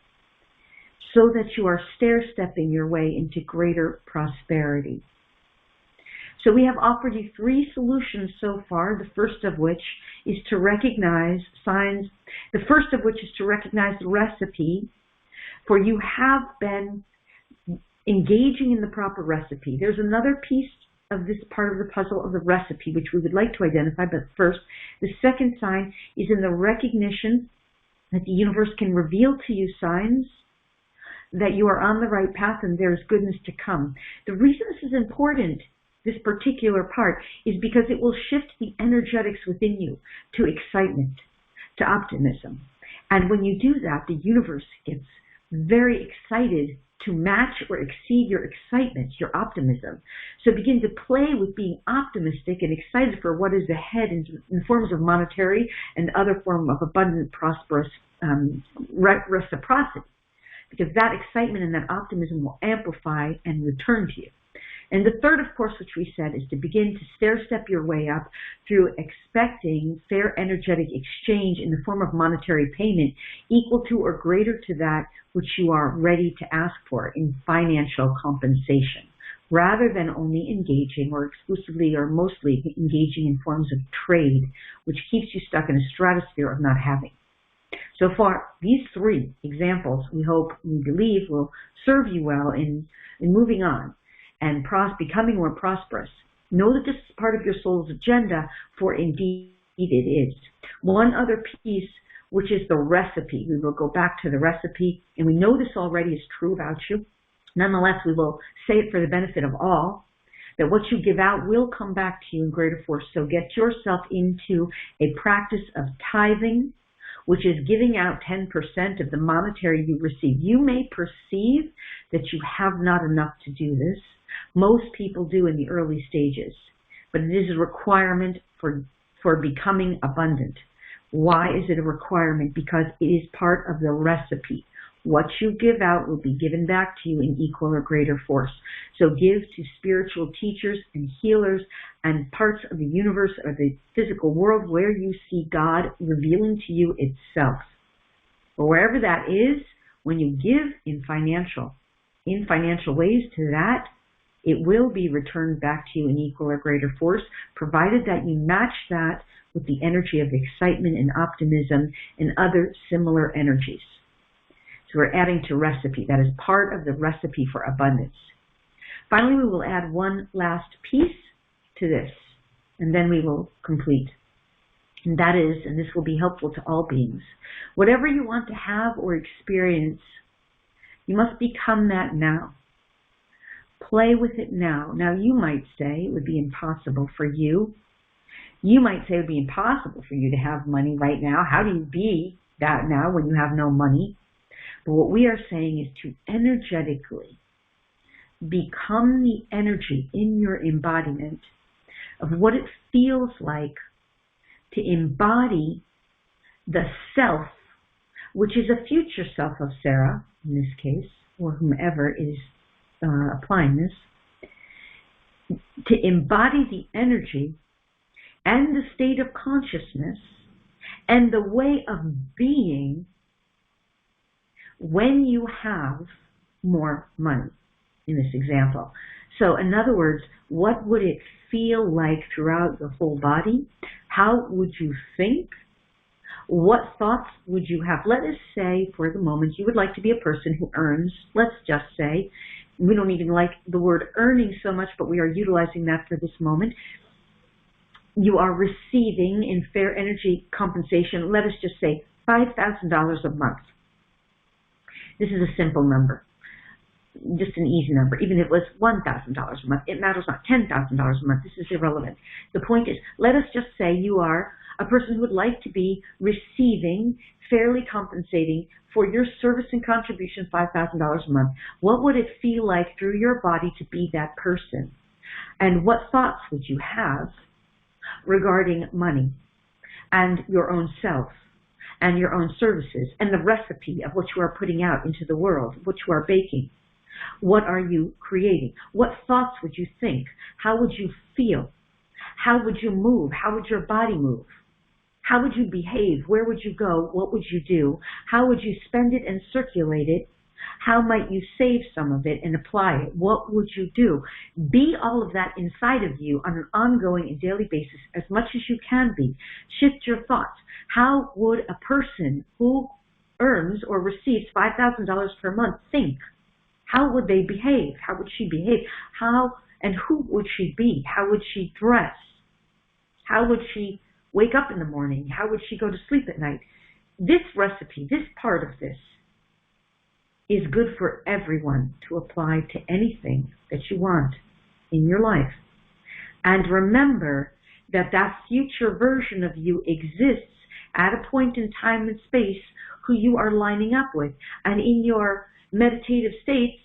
Speaker 1: so that you are stair-stepping your way into greater prosperity. So we have offered you 3 solutions so far, the first of which is to recognize signs, the first of which is to recognize the recipe, for you have been engaging in the proper recipe. There's another piece of this part of the puzzle of the recipe which we would like to identify, but first, the second sign is in the recognition that the universe can reveal to you signs that you are on the right path and there's goodness to come. The reason this is important, this particular part, is because it will shift the energetics within you to excitement, to optimism. And when you do that, the universe gets very excited to match or exceed your excitement, your optimism. So begin to play with being optimistic and excited for what is ahead in forms of monetary and other form of abundant, prosperous reciprocity, because that excitement and that optimism will amplify and return to you. And the third, of course, which we said, is to begin to stair-step your way up through expecting fair energetic exchange in the form of monetary payment equal to or greater to that which you are ready to ask for in financial compensation, rather than only engaging or exclusively or mostly engaging in forms of trade, which keeps you stuck in a stratosphere of not having. So far, these 3 examples, we hope, we believe, will serve you well in moving on and becoming more prosperous. Know that this is part of your soul's agenda, for indeed it is. One other piece, which is the recipe. We will go back to the recipe, and we know this already is true about you. Nonetheless, we will say it for the benefit of all, that what you give out will come back to you in greater force. So get yourself into a practice of tithing, which is giving out 10% of the monetary you receive. You may perceive that you have not enough to do this. Most people do in the early stages, but it is a requirement for becoming abundant. Why is it a requirement? Because it is part of the recipe. What you give out will be given back to you in equal or greater force. So give to spiritual teachers and healers and parts of the universe or the physical world where you see God revealing to you itself. But wherever that is, when you give in financial ways to that, it will be returned back to you in equal or greater force, provided that you match that with the energy of excitement and optimism and other similar energies. So we're adding to recipe. That is part of the recipe for abundance. Finally, we will add one last piece to this, and then we will complete. And that is, and this will be helpful to all beings, whatever you want to have or experience, you must become that now. Play with it now. Now, you might say it would be impossible for you. You might say it would be impossible for you to have money right now. How do you be that now when you have no money? But what we are saying is to energetically become the energy in your embodiment of what it feels like to embody the self, which is a future self of Sarah, in this case, or whomever is applying this, to embody the energy and the state of consciousness and the way of being when you have more money, in this example. So in other words, what would it feel like throughout the whole body? How would you think? What thoughts would you have? Let us say, for the moment, you would like to be a person who earns, let's just say, we don't even like the word earning so much, but we are utilizing that for this moment. You are receiving in fair energy compensation, let us just say, $5,000 a month. This is a simple number, just an easy number. Even if it was $1,000 a month, it matters not. $10,000 a month, this is irrelevant. The point is, let us just say you are a person who would like to be receiving, fairly compensating for your service and contribution $5,000 a month. What would it feel like through your body to be that person? And what thoughts would you have regarding money and your own self and your own services and the recipe of what you are putting out into the world, what you are baking? What are you creating? What thoughts would you think? How would you feel? How would you move? How would your body move? How would you behave? Where would you go? What would you do? How would you spend it and circulate it How might you save some of it and apply it? What would you do? Be all of that inside of you on an ongoing and daily basis as much as you can be. Shift your thoughts. How would a person who earns or receives $5,000 per month think? How would they behave? How would she behave? How and who would she be? How would she dress? How would she wake up in the morning? How would she go to sleep at night? This recipe, this part of this, is good for everyone to apply to anything that you want in your life. And remember that that future version of you exists at a point in time and space who you are lining up with. And in your meditative states,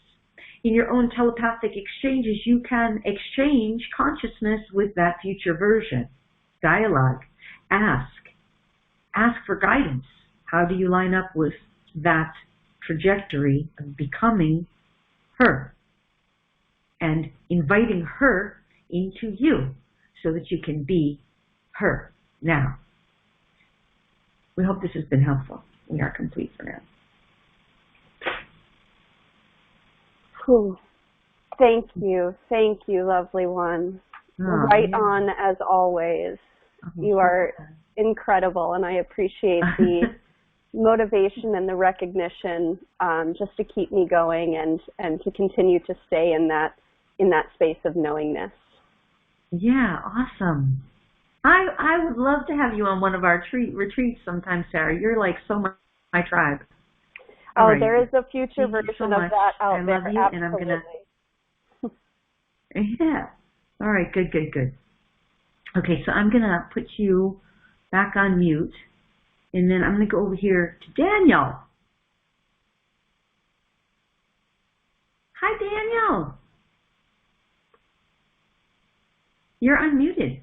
Speaker 1: in your own telepathic exchanges, you can exchange consciousness with that future version. Dialogue. Ask. Ask for guidance. How do you line up with that trajectory of becoming her? And inviting her into you so that you can be her now. We hope this has been helpful. We are complete for now.
Speaker 2: Whew. Thank you, lovely one. Right on as always. You are incredible, and I appreciate the motivation and the recognition just to keep me going and to continue to stay in that space of knowingness. Yeah, awesome. I would love to have you on one of our retreats sometime, Sarah. You're like so much my tribe. Oh, right. There is a future version of that out there. I love you, absolutely. And I'm gonna. Yeah. All right. Good. Okay, so I'm gonna put you back on mute, and then I'm gonna go over here to Daniel. Hi, Daniel. You're unmuted.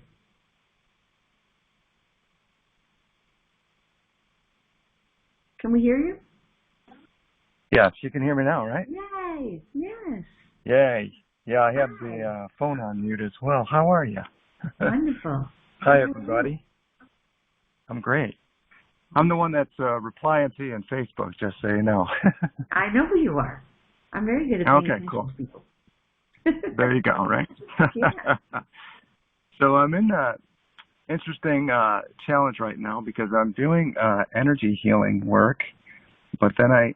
Speaker 2: Can we hear you?
Speaker 3: Yes, you can hear me now, right?
Speaker 1: Yay, yes.
Speaker 3: Yay. Yeah, I have the phone on mute as well. How are you?
Speaker 1: Wonderful.
Speaker 3: Hi, everybody. I'm great. I'm the one that's replying to you on Facebook, just so you know.
Speaker 1: I know who you are. I'm very good at paying attention to people.
Speaker 3: There you go, right?
Speaker 1: Yeah.
Speaker 3: So I'm in an interesting challenge right now because I'm doing energy healing work, but then I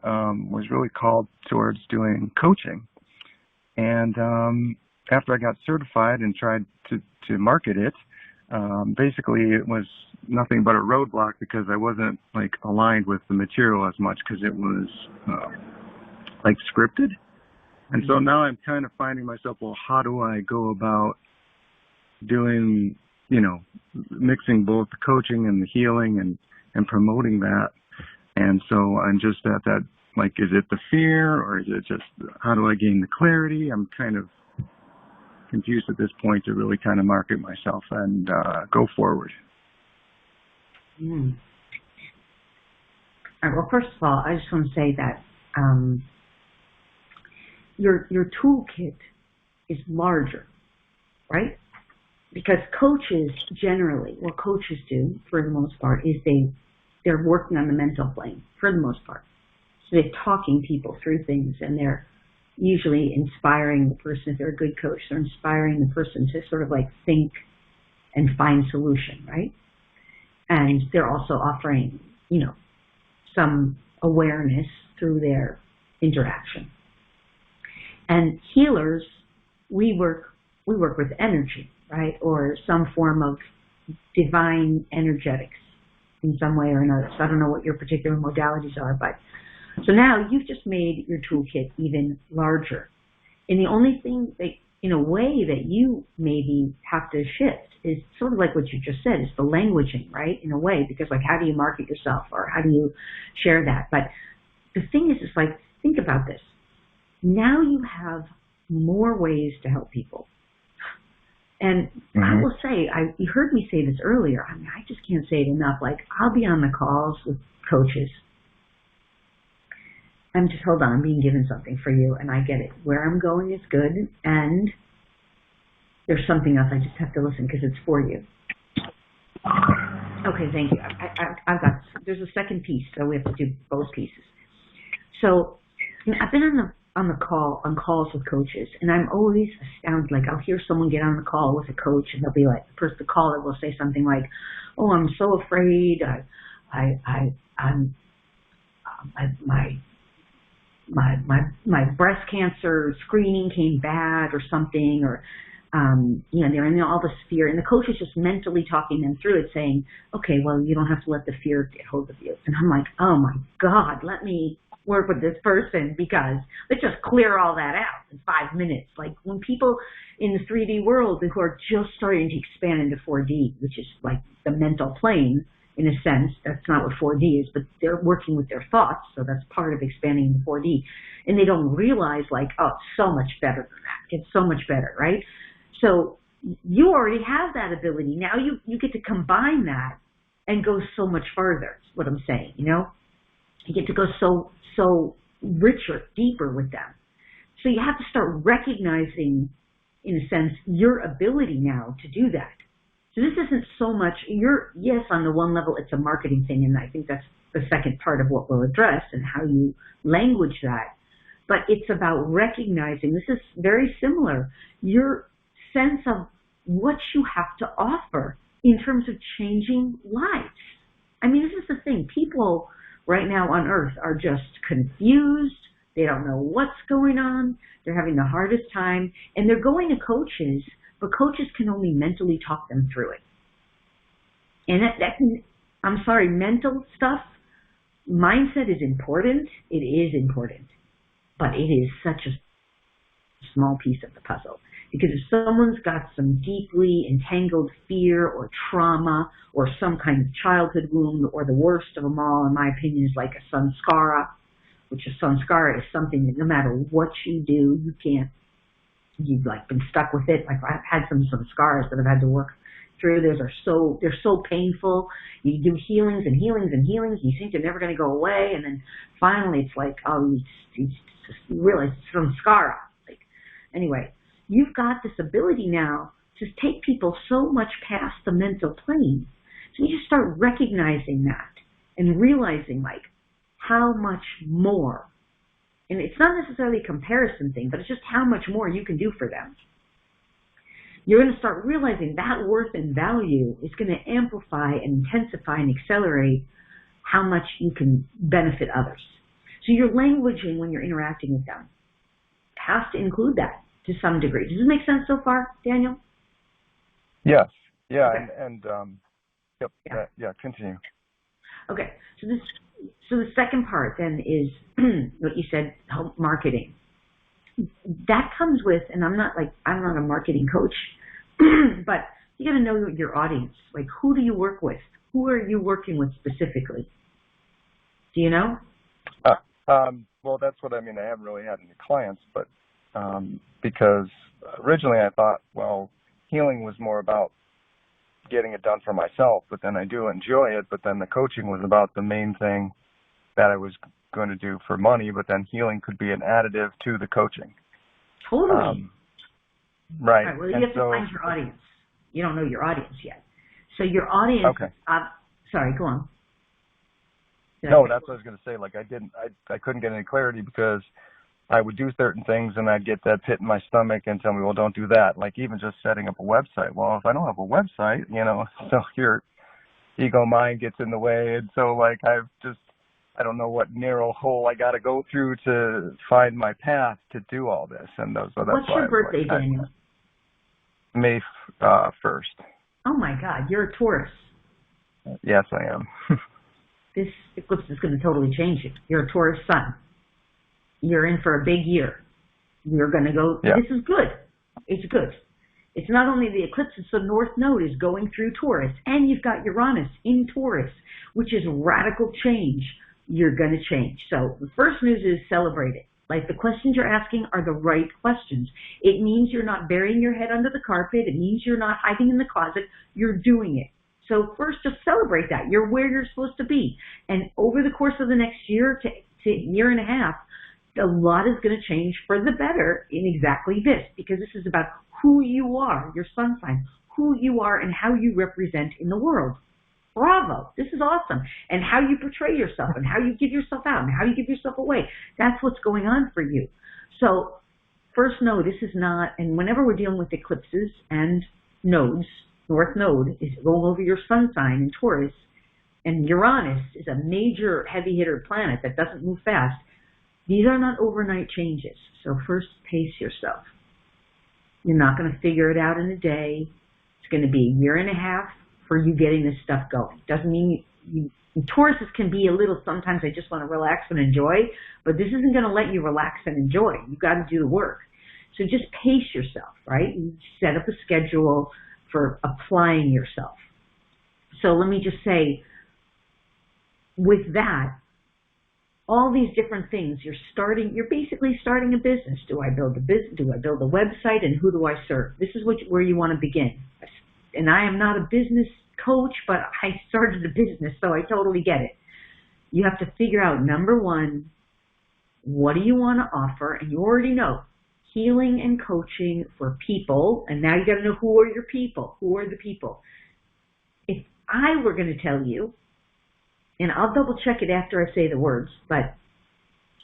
Speaker 3: was really called towards doing coaching. And after I got certified and tried to market it, basically it was nothing but a roadblock because I wasn't like aligned with the material as much because it was like scripted. And so now I'm kind of finding myself, well, how do I go about doing, mixing both the coaching and the healing and promoting that? And so I'm just at that, like, is it the fear or is it just how do I gain the clarity? I'm kind of confused at this point to really kind of market myself and go forward.
Speaker 1: All right, well, first of all, I just want to say that your toolkit is larger, right? Because coaches generally, what coaches do for the most part is they're working on the mental plane for the most part. So they're talking people through things, and they're usually inspiring the person. If they're a good coach, they're inspiring the person to sort of like think and find solution, right? And they're also offering, some awareness through their interaction. And healers, we work with energy, right? Or some form of divine energetics in some way or another. So I don't know what your particular modalities are, but so now you've just made your toolkit even larger. And the only thing that, in a way, that you maybe have to shift is sort of like what you just said, is the languaging, right? In a way, because like, how do you market yourself or how do you share that? But the thing is, it's like, think about this. Now you have more ways to help people. And I will say, you heard me say this earlier, I just can't say it enough. Like, I'll be on the calls with coaches. Hold on, I'm being given something for you, and I get it. Where I'm going is good, and there's something else. I just have to listen because it's for you. Okay, thank you. I've got, there's a second piece, so we have to do both pieces. So I've been on calls with coaches, and I'm always astounded. Like, I'll hear someone get on the call with a coach, and they'll be like, the caller will say something like, "Oh, I'm so afraid. My breast cancer screening came bad or something," or they're in all this fear, and the coach is just mentally talking them through it, saying, "Okay, well, you don't have to let the fear get hold of you." And I'm like, "Oh my God, let me work with this person, because let's just clear all that out in 5 minutes." Like, when people in the 3D world who are just starting to expand into 4D, which is like the mental plane, in a sense, that's not what 4D is, but they're working with their thoughts, so that's part of expanding into 4D. And they don't realize, like, oh, it's so much better than that. It's so much better, right? So you already have that ability. Now you get to combine that and go so much further, is what I'm saying, you know? You get to go so richer, deeper with them. So you have to start recognizing, in a sense, your ability now to do that. So this isn't so much, yes, on the one level, it's a marketing thing, and I think that's the second part of what we'll address and how you language that. But it's about recognizing, this is very similar, your sense of what you have to offer in terms of changing lives. I mean, this is the thing. People right now on Earth are just confused. They don't know what's going on. They're having the hardest time, and they're going to coaches, but coaches can only mentally talk them through it. And I'm sorry, mental stuff, mindset is important. It is important, but it is such a small piece of the puzzle. Because if someone's got some deeply entangled fear or trauma or some kind of childhood wound, or the worst of them all, in my opinion, is like a samskara, which a samskara is something that no matter what you do, you've like been stuck with it. Like, I've had some scars that I've had to work through. They're so painful. You do healings and healings and healings. You think they're never going to go away, and then finally it's like, oh, you realize it's from samskara. Like, anyway, you've got this ability now to take people so much past the mental plane. So you just start recognizing that and realizing, like, how much more. And it's not necessarily a comparison thing, but it's just how much more you can do for them. You're going to start realizing that worth and value is going to amplify and intensify and accelerate how much you can benefit others. So your languaging when you're interacting with them has to include that to some degree. Does this make sense so far, Daniel?
Speaker 3: Yes. Yeah.
Speaker 1: Okay.
Speaker 3: And yep. Yeah. Continue. Okay.
Speaker 1: So the second part then is what you said, marketing. That comes with, and I'm not a marketing coach, but you got to know your audience. Like, who do you work with? Who are you working with specifically? Do you know?
Speaker 3: Well, that's what I mean. I haven't really had any clients, but because originally I thought, well, healing was more about getting it done for myself, but then I do enjoy it, but then the coaching was about the main thing that I was going to do for money, but then healing could be an additive to the coaching.
Speaker 1: Totally.
Speaker 3: Right.
Speaker 1: All right. Well, you have to find your audience. You don't know your audience yet. So your audience,
Speaker 3: okay.
Speaker 1: Sorry, go on.
Speaker 3: No, that's what I was going to say. Like, I couldn't get any clarity because I would do certain things and I'd get that pit in my stomach and tell me, well, don't do that. Like, even just setting up a website. Well, if I don't have a website, so your ego mind gets in the way. And so, like, I don't know what narrow hole I got to go through to find my path to do all this. And so that's
Speaker 1: what's your birthday, Daniel?
Speaker 3: May 1st.
Speaker 1: Oh my God, you're a Taurus.
Speaker 3: Yes, I am.
Speaker 1: This eclipse is going to totally change you. You're a Taurus sun. You're in for a big year. You're going to go, yeah. This is good. It's good. It's not only the eclipse, it's the North Node is going through Taurus, and you've got Uranus in Taurus, which is radical change. You're going to change. So the first news is celebrate it. Like, the questions you're asking are the right questions. It means you're not burying your head under the carpet. It means you're not hiding in the closet. You're doing it. So first, just celebrate that. You're where you're supposed to be. And over the course of the next year to year and a half, a lot is going to change for the better in exactly this, because this is about who you are, your sun sign, who you are and how you represent in the world. bravo, this is awesome. And how you portray yourself and how you give yourself out and how you give yourself away, that's what's going on for you. So first, no, this is not, and whenever we're dealing with eclipses and nodes, North Node is going over your sun sign in Taurus, and Uranus is a major heavy hitter planet that doesn't move fast. These are not overnight changes. So first, pace yourself. You're not going to figure it out in a day. It's going to be a year and a half for you getting this stuff going. Doesn't mean Tauruses can be a little, sometimes I just want to relax and enjoy, but this isn't going to let you relax and enjoy. You've got to do the work. So just pace yourself, right? You set up a schedule for applying yourself. So let me just say, with that, all these different things, you're basically starting a business. Do I build a business? Do I build a website? And who do I serve? This is where you want to begin. And I am not a business coach, but I started a business, so I totally get it. You have to figure out, number one, what do you want to offer? And you already know, healing and coaching for people. And now you got to know, who are your people? Who are the people? If I were going to tell you, and I'll double check it after I say the words, but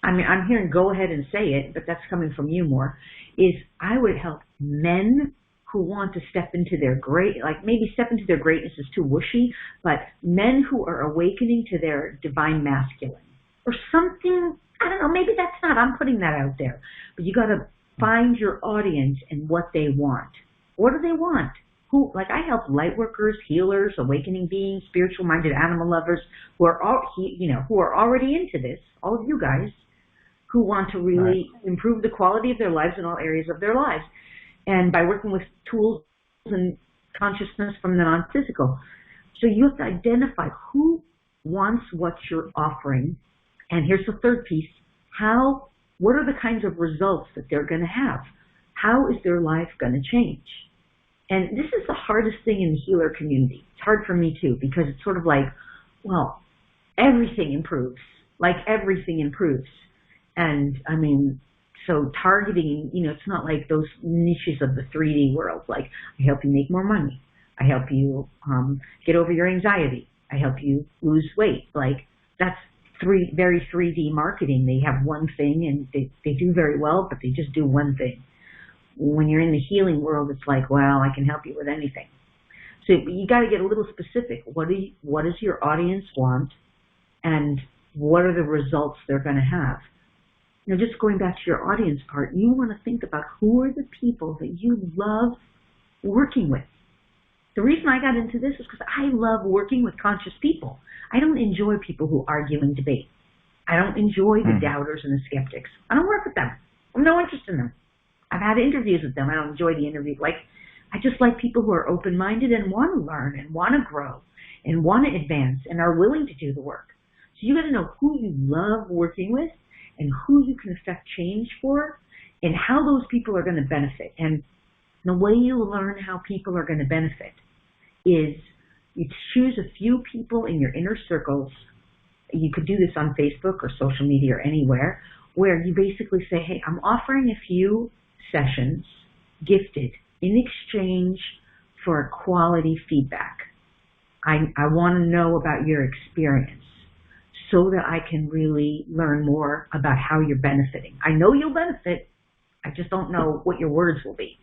Speaker 1: I mean, I'm hearing go ahead and say it, but that's coming from you more, is I would help men who want to step into their maybe step into their greatness is too whooshy, but men who are awakening to their divine masculine or something. I don't know, maybe that's not, I'm putting that out there, but you got to find your audience and what they want. What do they want? I help light workers, healers, awakening beings, spiritual-minded animal lovers who are already into this, all of you guys, who want to really improve the quality of their lives in all areas of their lives. And by working with tools and consciousness from the non-physical. So you have to identify who wants what you're offering. And here's the third piece. What are the kinds of results that they're going to have? How is their life going to change? And this is the hardest thing in the healer community. It's hard for me too, because it's sort of like, well, everything improves. Like everything improves. And I mean, so targeting, it's not like those niches of the 3D world. Like, I help you make more money. I help you get over your anxiety. I help you lose weight. Like, that's very 3D marketing. They have one thing and they do very well, but they just do one thing. When you're in the healing world, it's like, well, I can help you with anything. So you got to get a little specific. What does your audience want, and what are the results they're going to have? Now, just going back to your audience part, you want to think about who are the people that you love working with. The reason I got into this is because I love working with conscious people. I don't enjoy people who argue and debate. I don't enjoy the doubters and the skeptics. I don't work with them. I have no interest in them. I've had interviews with them. I don't enjoy the interview. I just like people who are open-minded and want to learn and want to grow and want to advance and are willing to do the work. So you got to know who you love working with and who you can affect change for and how those people are going to benefit. And the way you learn how people are going to benefit is you choose a few people in your inner circles. You could do this on Facebook or social media or anywhere, where you basically say, hey, I'm offering a few sessions, gifted, in exchange for quality feedback. I want to know about your experience so that I can really learn more about how you're benefiting. I know you'll benefit, I just don't know what your words will be.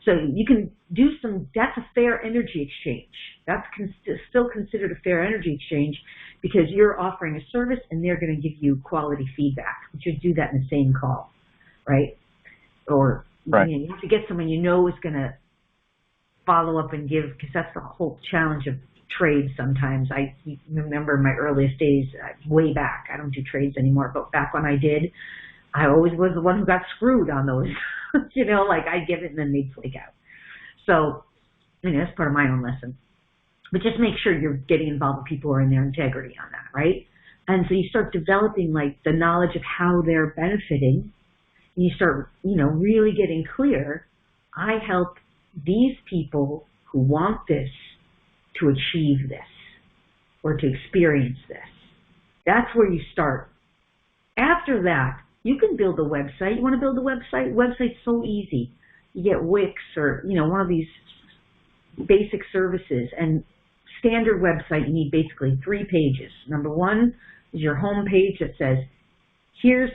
Speaker 1: So you can do that's a fair energy exchange. That's still considered a fair energy exchange because you're offering a service and they're going to give you quality feedback. But you do that in the same call, right? Or you have to get someone you know is going to follow up and give, because that's the whole challenge of trades sometimes. I remember my earliest days, way back, I don't do trades anymore, but back when I did, I always was the one who got screwed on those. I'd give it and then they'd flake out. So, that's part of my own lesson. But just make sure you're getting involved with people who are in their integrity on that, right? And so you start developing, the knowledge of how they're benefiting. And you start, really getting clear. I help these people who want this to achieve this or to experience this. That's where you start. After that, you can build a website. You want to build a website? Website's so easy. You get Wix or, one of these basic services and standard website, you need basically 3 pages. Number 1 is your home page that says, here's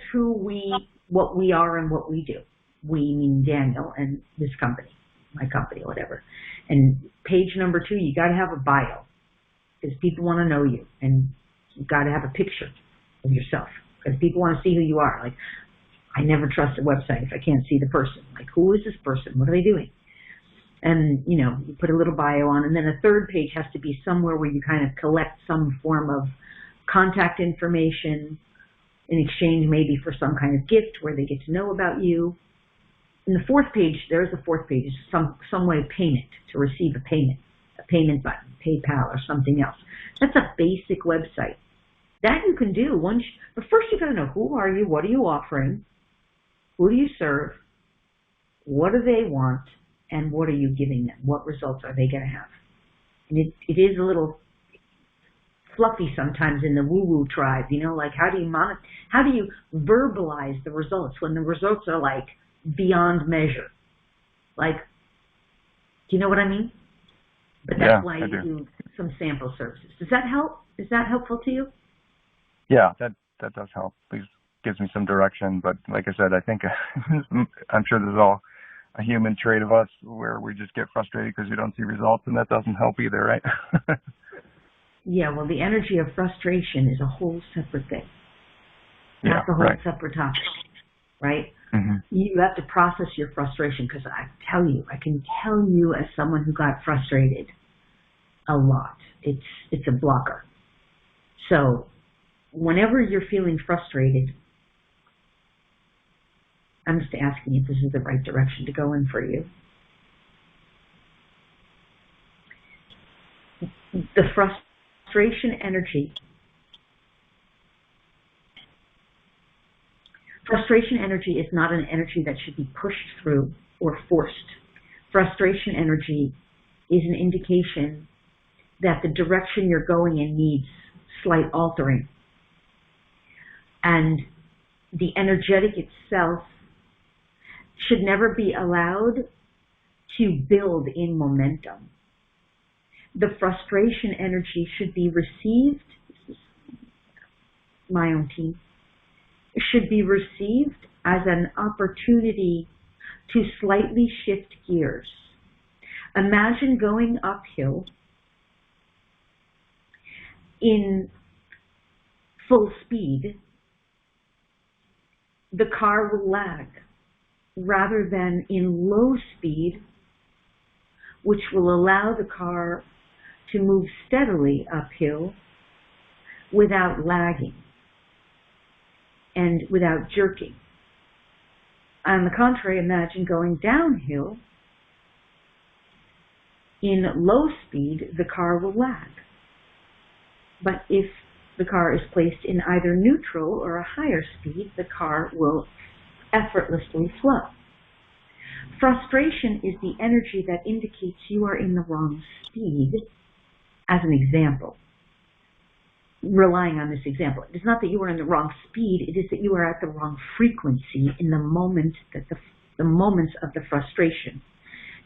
Speaker 1: what we are and what we do. We mean Daniel and this company, my company, whatever. And page number 2, you got to have a bio because people want to know you, and you've got to have a picture of yourself because people want to see who you are. Like, I never trust a website if I can't see the person. Like, who is this person? What are they doing? And, you know, you put a little bio on, and then a 3rd page has to be somewhere where you kind of collect some form of contact information in exchange maybe for some kind of gift where they get to know about you. And the 4th page, there's the 4th page, is some way of payment, to receive a payment button, PayPal or something else. That's a basic website. That you can do but first you got to know, who are you, what are you offering, who do you serve, what do they want, and what are you giving them? What results are they going to have? And it is a little fluffy sometimes in the woo-woo tribe, you know, like how do you verbalize the results when the results are like beyond measure? Like, do you know what I mean? But that's why you do some sample services. Does that help? Is that helpful to you?
Speaker 3: Yeah, that does help. Please gives me some direction. But like I said, I think I'm sure this is all a human trait of us where we just get frustrated because we don't see results, and that doesn't help either, right?
Speaker 1: Yeah, well, the energy of frustration is a whole separate thing. That's a whole separate topic, right? Mm-hmm. You have to process your frustration because I can tell you as someone who got frustrated a lot. It's a blocker. So whenever you're feeling frustrated, I'm just asking if this is the right direction to go in for you. The frustration energy is not an energy that should be pushed through or forced. Frustration energy is an indication that the direction you're going in needs slight altering. And the energetic itself should never be allowed to build in momentum. The frustration energy should be received, this is my own team, should be received as an opportunity to slightly shift gears. Imagine going uphill in full speed. The car will lag rather than in low speed, which will allow the car to move steadily uphill without lagging and without jerking. On the contrary, imagine going downhill. In low speed, the car will lag. But if the car is placed in either neutral or a higher speed, the car will effortlessly flow. Frustration is the energy that indicates you are in the wrong speed, as an example. Relying on this example, it is not that you are in the wrong speed, it is that you are at the wrong frequency in the moment that the moments of the frustration.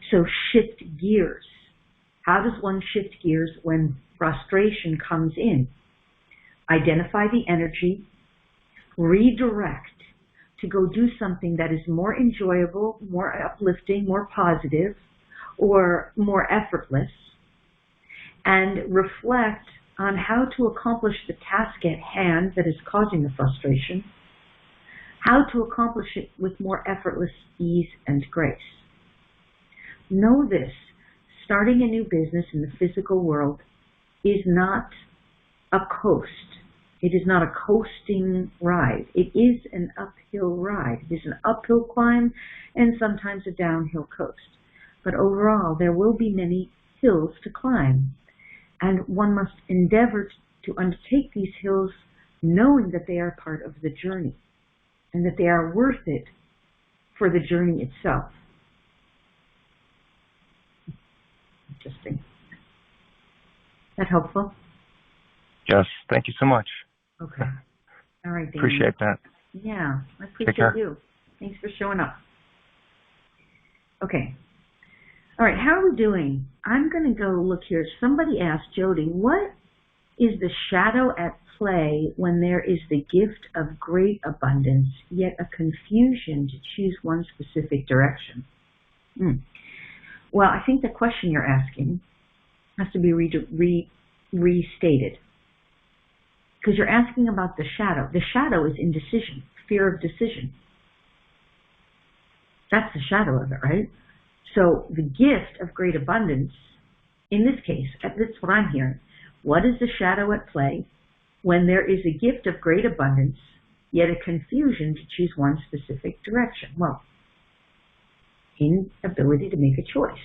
Speaker 1: So shift gears. How does one shift gears when frustration comes in? Identify the energy, redirect to go do something that is more enjoyable, more uplifting, more positive, or more effortless, and reflect on how to accomplish the task at hand that is causing the frustration, how to accomplish it with more effortless ease and grace. Know this, starting a new business in the physical world is not a coast. It is not a coasting ride. It is an uphill ride. It is an uphill climb and sometimes a downhill coast. But overall, there will be many hills to climb. And one must endeavor to undertake these hills knowing that they are part of the journey and that they are worth it for the journey itself. Interesting. That helpful?
Speaker 3: Yes, thank you so much.
Speaker 1: Okay. All right, Danny.
Speaker 3: Appreciate that.
Speaker 1: Yeah, I appreciate you. Thanks for showing up. Okay. All right, how are we doing? I'm going to go look here. Somebody asked Jody, what is the shadow at play when there is the gift of great abundance, yet a confusion to choose one specific direction? Well, I think the question you're asking has to be restated. Because you're asking about the shadow. The shadow is indecision, fear of decision. That's the shadow of it, right? So the gift of great abundance, in this case, that's what I'm hearing. What is the shadow at play when there is a gift of great abundance, yet a confusion to choose one specific direction? Well, inability to make a choice.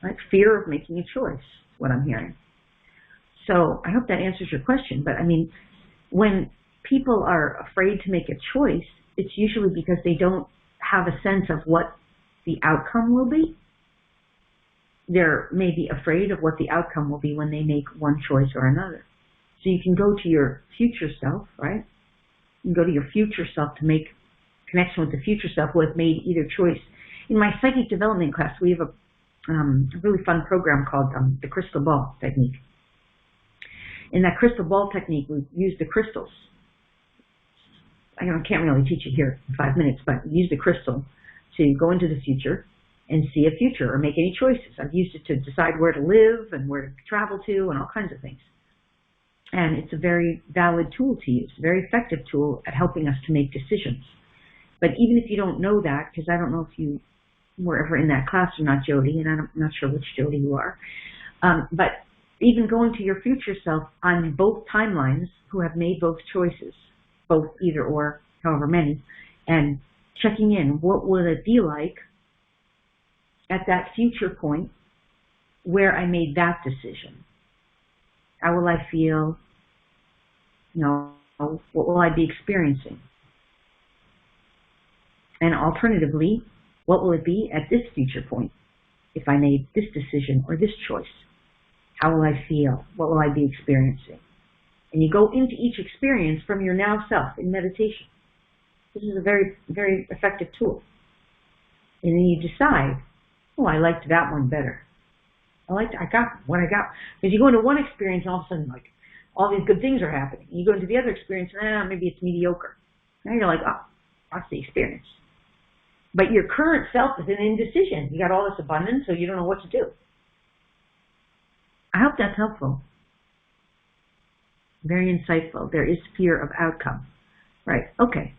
Speaker 1: Right? Fear of making a choice is what I'm hearing. So I hope that answers your question. But I mean, when people are afraid to make a choice, it's usually because they don't have a sense of what the outcome will be. They're maybe afraid of what the outcome will be when they make one choice or another. So you can go to your future self, right? You can go to your future self to make connection with the future self who has made either choice. In my psychic development class, we have a really fun program called the crystal ball technique. In that crystal ball technique, we use the crystals. I can't really teach it here in 5 minutes, but we use the crystal to go into the future and see a future or make any choices. I've used it to decide where to live and where to travel to and all kinds of things. And it's a very valid tool to use, a very effective tool at helping us to make decisions. But even if you don't know that, because I don't know if you were ever in that class or not, Jody, and I'm not sure which Jody you are, but even going to your future self on both timelines who have made both choices, both either or, however many, and checking in, what will it be like at that future point where I made that decision? How will I feel? What will I be experiencing? And alternatively, what will it be at this future point if I made this decision or this choice? How will I feel? What will I be experiencing? And you go into each experience from your now self in meditation. This is a very, very effective tool. And then you decide, oh, I liked that one better. I got what I got. Because you go into one experience and all of a sudden, like, all these good things are happening. You go into the other experience and maybe it's mediocre. Now you're like, oh, that's the experience. But your current self is in indecision. You got all this abundance, so you don't know what to do. I hope that's helpful. Very insightful. There is fear of outcome. Right, okay.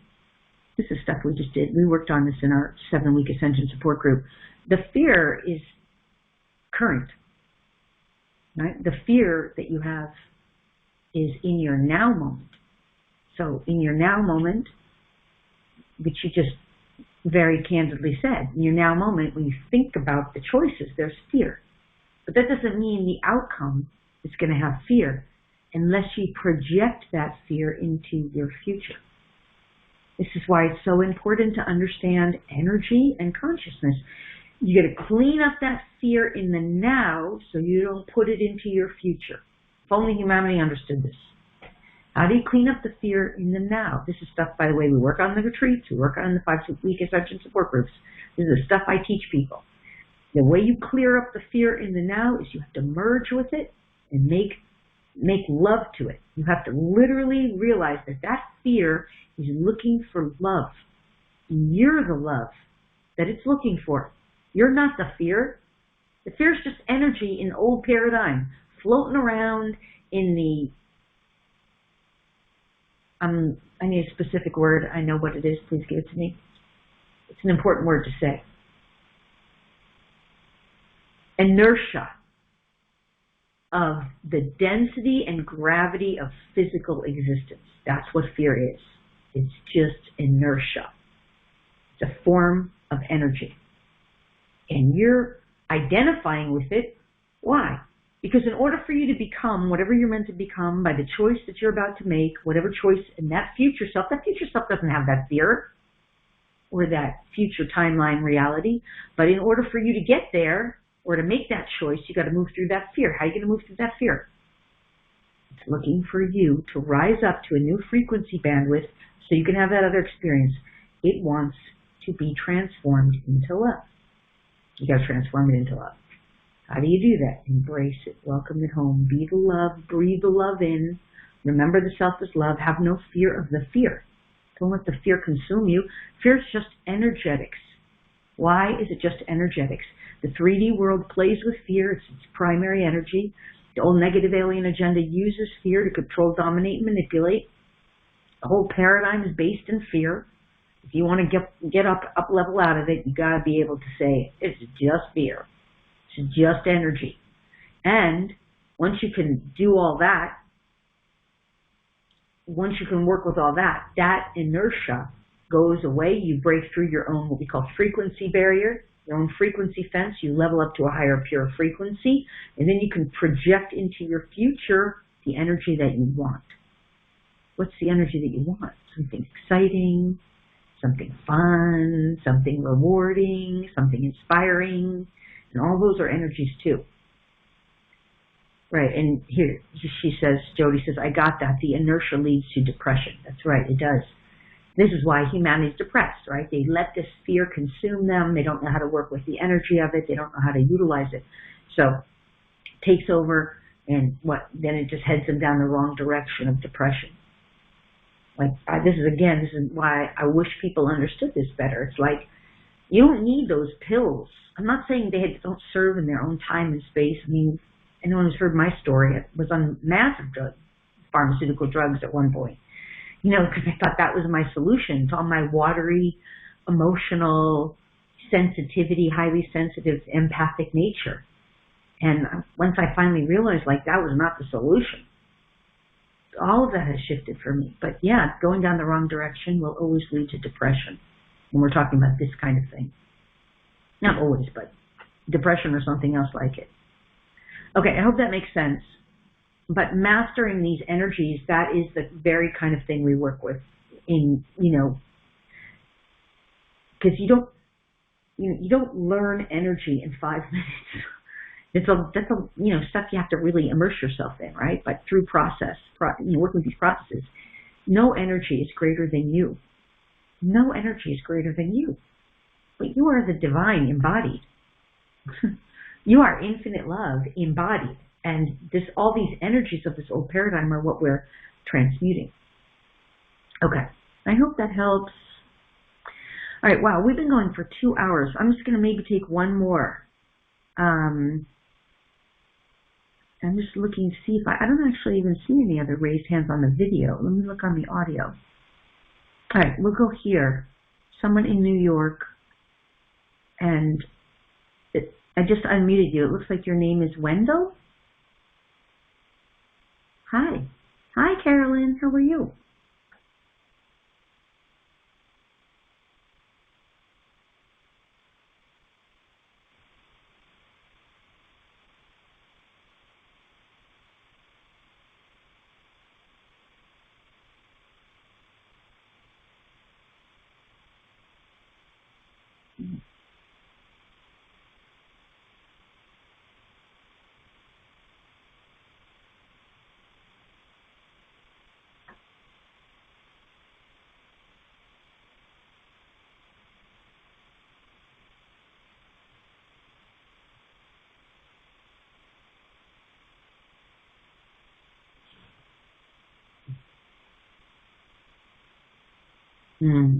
Speaker 1: This is stuff we just did. We worked on this in our 7-week Ascension support group. The fear is current. Right? The fear that you have is in your now moment. So in your now moment, which you just very candidly said, in your now moment, when you think about the choices, there's fear. But that doesn't mean the outcome is going to have fear unless you project that fear into your future. This is why it's so important to understand energy and consciousness. You got to clean up that fear in the now so you don't put it into your future. If only humanity understood this. How do you clean up the fear in the now? This is stuff, by the way, we work on the retreats, we work on the 5-week Ascension support groups. This is the stuff I teach people. The way you clear up the fear in the now is you have to merge with it and make love to it. You have to literally realize that that fear is looking for love. You're the love that it's looking for. You're not the fear. The fear is just energy in old paradigm, floating around in the, I need a specific word. I know what it is. Please give it to me. It's an important word to say. Inertia of the density and gravity of physical existence. That's what fear is. It's just inertia. It's a form of energy. And you're identifying with it. Why? Because in order for you to become whatever you're meant to become by the choice that you're about to make, whatever choice in that future self doesn't have that fear or that future timeline reality. But in order for you to get there or to make that choice, you got to move through that fear. How are you going to move through that fear? It's looking for you to rise up to a new frequency bandwidth so you can have that other experience. It wants to be transformed into love. You got to transform it into love. How do you do that? Embrace it. Welcome it home. Be the love. Breathe the love in. Remember the self is love. Have no fear of the fear. Don't let the fear consume you. Fear is just energetics. Why is it just energetics? The 3D world plays with fear. It's its primary energy. The old negative alien agenda uses fear to control, dominate, and manipulate. The whole paradigm is based in fear. If you want to get up level out of it, you got to be able to say, it's just fear. It's just energy. And once you can do all that, once you can work with all that, that inertia goes away. You break through your own, what we call frequency barrier, your own frequency fence. You level up to a higher pure frequency, and then you can project into your future the energy that you want. What's the energy that you want? Something exciting, something fun, something rewarding, something inspiring, and all those are energies too. Right, and here she says, Jody says, I got that. The inertia leads to depression. That's right, it does. This is why humanity's depressed, right? They let this fear consume them. They don't know how to work with the energy of it. They don't know how to utilize it. So it takes over, and then it just heads them down the wrong direction of depression. Like, this is why I wish people understood this better. It's like, you don't need those pills. I'm not saying they don't serve in their own time and space. I mean, anyone who's heard my story, I was on massive pharmaceutical drugs at one point. You know, because I thought that was my solution to all my watery, emotional, sensitivity, highly sensitive, empathic nature. And once I finally realized, like, that was not the solution. All of that has shifted for me. But yeah, going down the wrong direction will always lead to depression when we're talking about this kind of thing. Not always, but depression or something else like it. Okay, I hope that makes sense. But mastering these energies, that is the very kind of thing we work with in, because you don't learn energy in 5 minutes. That's stuff you have to really immerse yourself in, right? But through working with these processes, no energy is greater than you. No energy is greater than you. But you are the divine embodied. You are infinite love embodied. And all these energies of this old paradigm are what we're transmuting. Okay, I hope that helps. All right, wow, we've been going for 2 hours. I'm just going to maybe take one more. I'm just looking to see if I don't actually even see any other raised hands on the video. Let me look on the audio. All right, we'll go here. Someone in New York, and I just unmuted you. It looks like your name is Wendell. Hi. Hi, Carolyn. How are you? Hmm.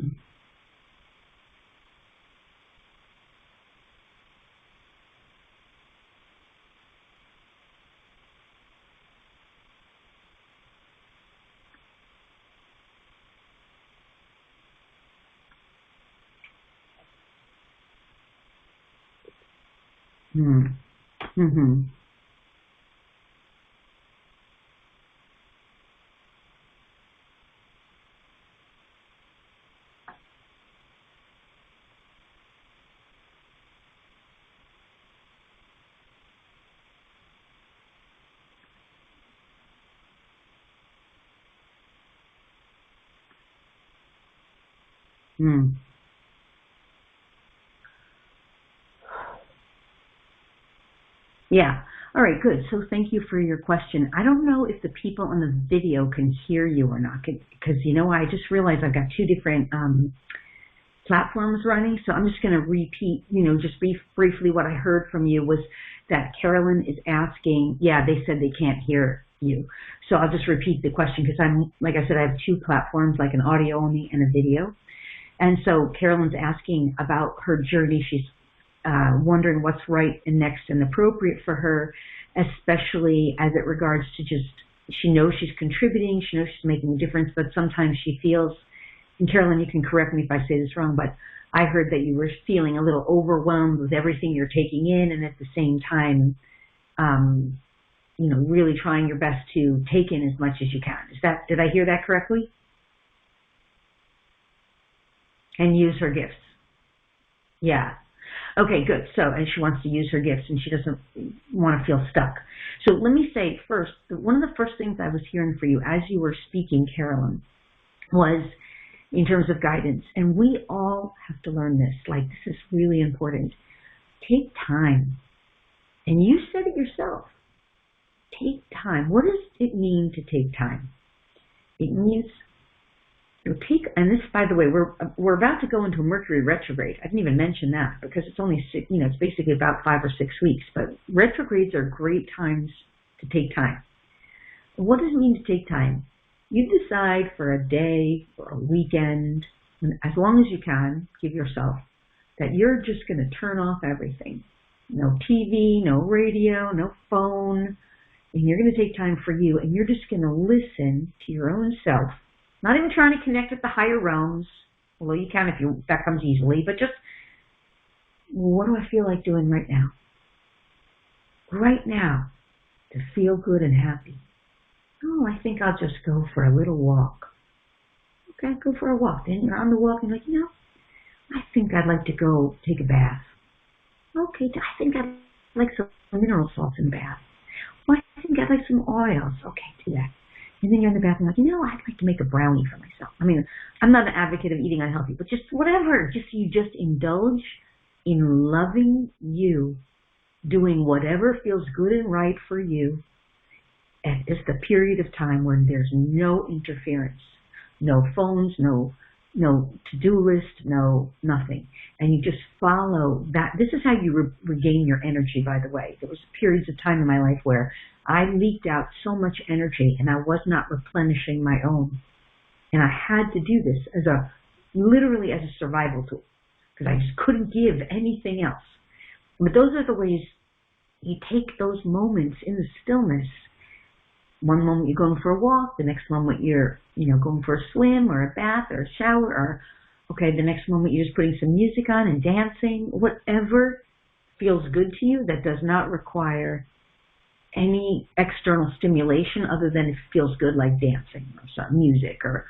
Speaker 1: Hmm. Mm-hmm. Hmm. Yeah. All right, good. So thank you for your question. I don't know if the people on the video can hear you or not, because, I just realized I've got two different platforms running, so I'm just going to repeat, just briefly what I heard from you was that Carolyn is asking, yeah, they said they can't hear you. So I'll just repeat the question because like I said, I have two platforms, like an audio only and a video. And so Carolyn's asking about her journey. She's wondering what's right and next and appropriate for her, especially as it regards to she knows she's contributing, she knows she's making a difference, but sometimes she feels, and Carolyn, you can correct me if I say this wrong, but I heard that you were feeling a little overwhelmed with everything you're taking in, and at the same time, really trying your best to take in as much as you can. Did I hear that correctly? And use her gifts. Yeah. Okay, good. So, and she wants to use her gifts, and she doesn't want to feel stuck. So let me say first, one of the first things I was hearing for you as you were speaking, Carolyn, was in terms of guidance, and we all have to learn this. Like, this is really important. Take time. And you said it yourself. Take time. What does it mean to take time? It means and this, by the way, we're about to go into a Mercury retrograde. I didn't even mention that because it's only it's basically about 5 or 6 weeks. But retrogrades are great times to take time. What does it mean to take time? You decide for a day or a weekend, as long as you can, give yourself that you're just going to turn off everything. No TV, no radio, no phone, and you're going to take time for you, and you're just going to listen to your own self. Not even trying to connect with the higher realms, although you can if that comes easily, but just, what do I feel like doing right now? Right now, to feel good and happy. Oh, I think I'll just go for a little walk. Okay, go for a walk. Then you're on the walk and you're like, I think I'd like to go take a bath. Okay, I think I'd like some mineral salts in the bath. Well, I think I'd like some oils. Okay, do that. And then you're in the bathroom like, I'd like to make a brownie for myself. I mean, I'm not an advocate of eating unhealthy, but just whatever. You just indulge in loving you, doing whatever feels good and right for you. And it's the period of time when there's no interference, no phones, no to-do list, no nothing. And you just follow that. This is how you regain your energy, by the way. There was periods of time in my life where I leaked out so much energy and I was not replenishing my own. And I had to do this literally as a survival tool because I just couldn't give anything else. But those are the ways you take those moments in the stillness. One moment you're going for a walk, the next moment you're, going for a swim or a bath or a shower, or, the next moment you're just putting some music on and dancing. Whatever feels good to you that does not require any external stimulation other than it feels good, like dancing or some music. Or,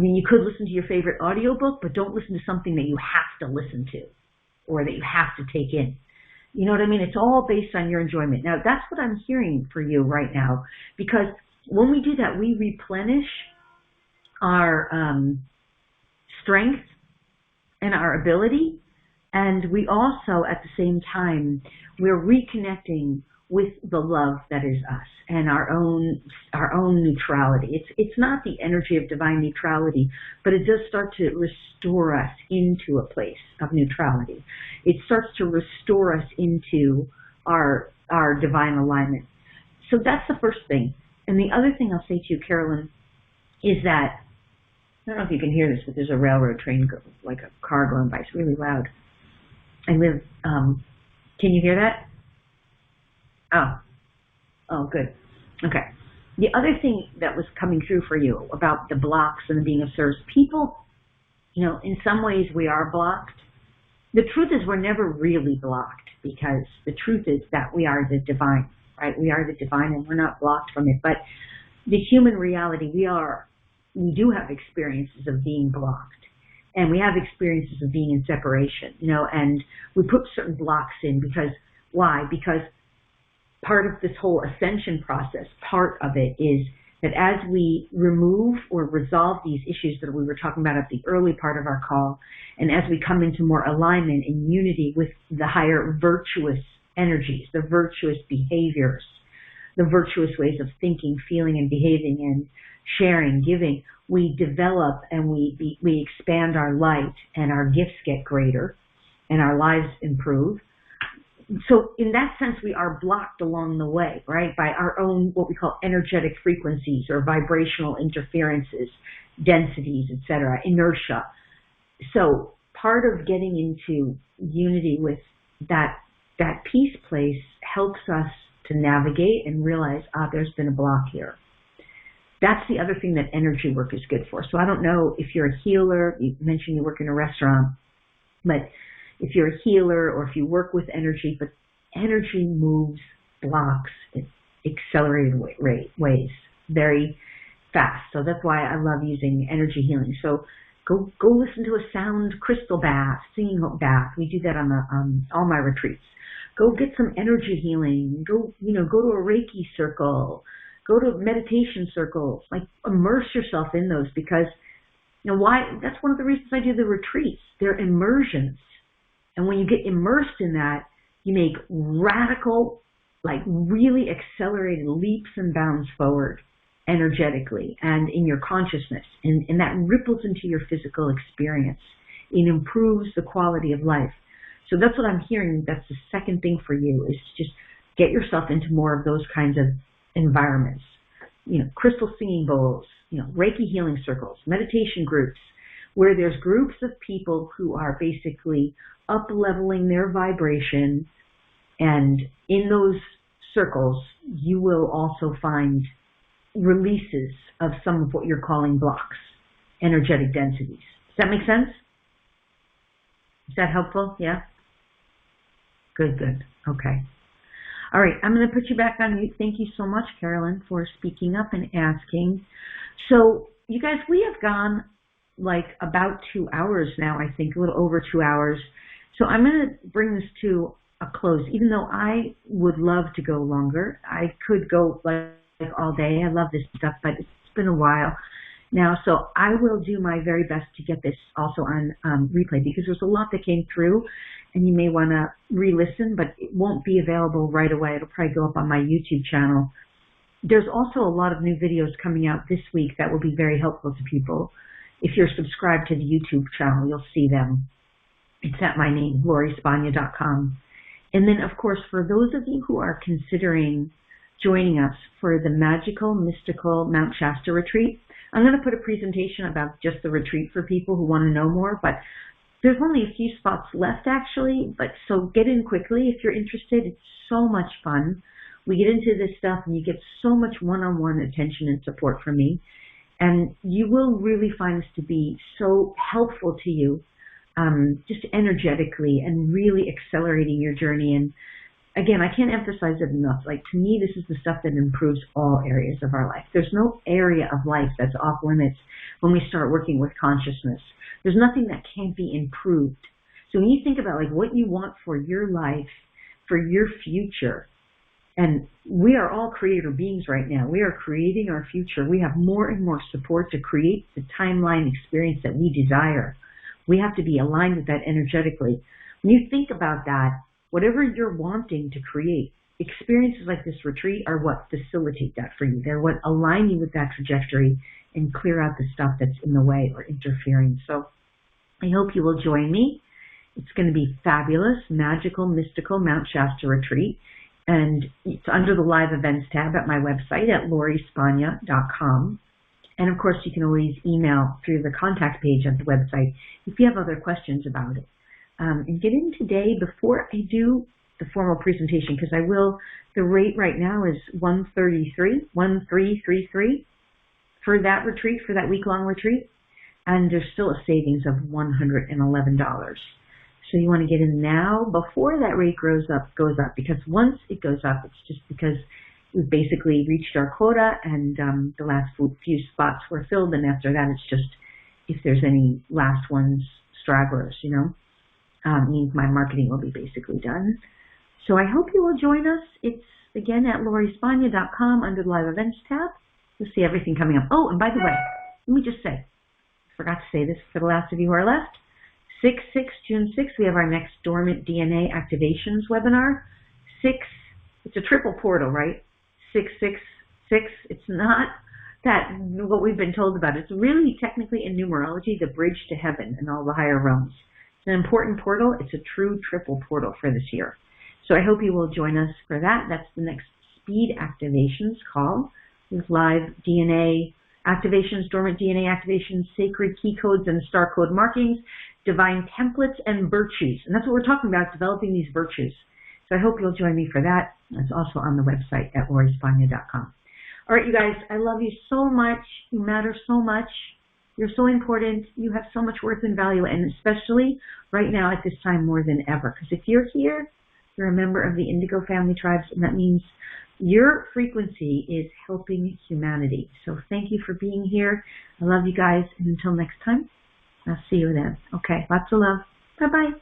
Speaker 1: you could listen to your favorite audiobook, but don't listen to something that you have to listen to or that you have to take in. You know what I mean? It's all based on your enjoyment. Now, that's what I'm hearing for you right now, because when we do that, we replenish our strength and our ability, and we also, at the same time, we're reconnecting with the love that is us and our own neutrality. It's not the energy of divine neutrality, but it does start to restore us into a place of neutrality. It starts to restore us into our divine alignment. So that's the first thing. And the other thing I'll say to you, Carolyn, is that, I don't know if you can hear this, but there's a railroad train, like a car going by. It's really loud. I live, can you hear that? Oh, good. Okay. The other thing that was coming through for you about the blocks and the being of service, people, in some ways we are blocked. The truth is we're never really blocked, because the truth is that we are the divine, right? We are the divine and we're not blocked from it. But the human reality, we do have experiences of being blocked. And we have experiences of being in separation, and we put certain blocks in because, why? Because part of this whole ascension process, part of it is that as we remove or resolve these issues that we were talking about at the early part of our call, and as we come into more alignment and unity with the higher virtuous energies, the virtuous behaviors, the virtuous ways of thinking, feeling, and behaving, and sharing, giving, we develop and we expand our light, and our gifts get greater and our lives improve. So in that sense, we are blocked along the way, right, by our own what we call energetic frequencies or vibrational interferences, densities, etc., inertia. So part of getting into unity with that peace place helps us to navigate and realize, there's been a block here. That's the other thing that energy work is good for. So I don't know if you're a healer, you mentioned you work in a restaurant, but if you're a healer or if you work with energy, but energy moves blocks in accelerated ways, very fast. So that's why I love using energy healing. So go listen to a sound crystal bath, singing bath. We do that on all my retreats. Go get some energy healing. Go to a Reiki circle. Go to meditation circles. Like, immerse yourself in those, because why? That's one of the reasons I do the retreats. They're immersions. And when you get immersed in that, you make radical, like really accelerated leaps and bounds forward energetically and in your consciousness. And that ripples into your physical experience. It improves the quality of life. So that's what I'm hearing. That's the second thing for you, is just get yourself into more of those kinds of environments. Crystal singing bowls, Reiki healing circles, meditation groups, where there's groups of people who are basically up-leveling their vibration. And in those circles, you will also find releases of some of what you're calling blocks, energetic densities. Does that make sense? Is that helpful? Yeah? Good. Okay. All right, I'm going to put you back on mute. Thank you so much, Carolyn, for speaking up and asking. So, you guys, we have gone like about 2 hours now, I think, a little over 2 hours. So I'm going to bring this to a close. Even though I would love to go longer, I could go like all day. I love this stuff, but it's been a while now. So I will do my very best to get this also on replay, because there's a lot that came through, and you may want to re-listen, but it won't be available right away. It'll probably go up on my YouTube channel. There's also a lot of new videos coming out this week that will be very helpful to people. If you're subscribed to the YouTube channel, you'll see them. It's at my name, LoriSpagna.com. And then, of course, for those of you who are considering joining us for the Magical, Mystical Mount Shasta retreat, I'm going to put a presentation about just the retreat for people who want to know more, but there's only a few spots left, actually, but so get in quickly if you're interested. It's so much fun. We get into this stuff, and you get so much one-on-one attention and support from me, and you will really find this to be so helpful to you, just energetically, and really accelerating your journey. And again, I can't emphasize it enough. Like, to me, this is the stuff that improves all areas of our life. There's no area of life that's off limits when we start working with consciousness. There's nothing that can't be improved. So when you think about like what you want for your life, for your future, and we are all creator beings right now. We are creating our future. We have more and more support to create the timeline experience that we desire. We have to be aligned with that energetically. When you think about that, whatever you're wanting to create, experiences like this retreat are what facilitate that for you. They're what align you with that trajectory and clear out the stuff that's in the way or interfering. So I hope you will join me. It's going to be fabulous, magical, mystical Mount Shasta retreat. And it's under the live events tab at my website at LoriSpagna.com. And of course, you can always email through the contact page of the website if you have other questions about it. And get in today before I do the formal presentation, because I will, the rate right now is $133 for that retreat, for that week-long retreat. And there's still a savings of $111. So you want to get in now before that rate goes up, because once it goes up, it's just because we've basically reached our quota, and the last few spots were filled, and after that, it's just if there's any last ones, stragglers, means my marketing will be basically done. So I hope you will join us. It's, again, at LoriSpagna.com under the Live Events tab. You'll see everything coming up. Oh, and by the way, let me just say, I forgot to say this for the last of you who are left. June 6th, we have our next Dormant DNA Activations webinar. It's a triple portal, right? 666. It's not that what we've been told about. It's really technically in numerology the bridge to heaven and all the higher realms. It's an important portal. It's a true triple portal for this year. So I hope you will join us for that. That's the next speed activations call with live DNA activations, dormant DNA activations, sacred key codes and star code markings, divine templates and virtues. And that's what we're talking about, developing these virtues. So I hope you'll join me for that. It's also on the website at LoriSpagna.com. All right, you guys, I love you so much. You matter so much. You're so important. You have so much worth and value, and especially right now at this time more than ever. Because if you're here, you're a member of the Indigo Family Tribes, and that means your frequency is helping humanity. So thank you for being here. I love you guys, and until next time, I'll see you then. Okay, lots of love. Bye-bye.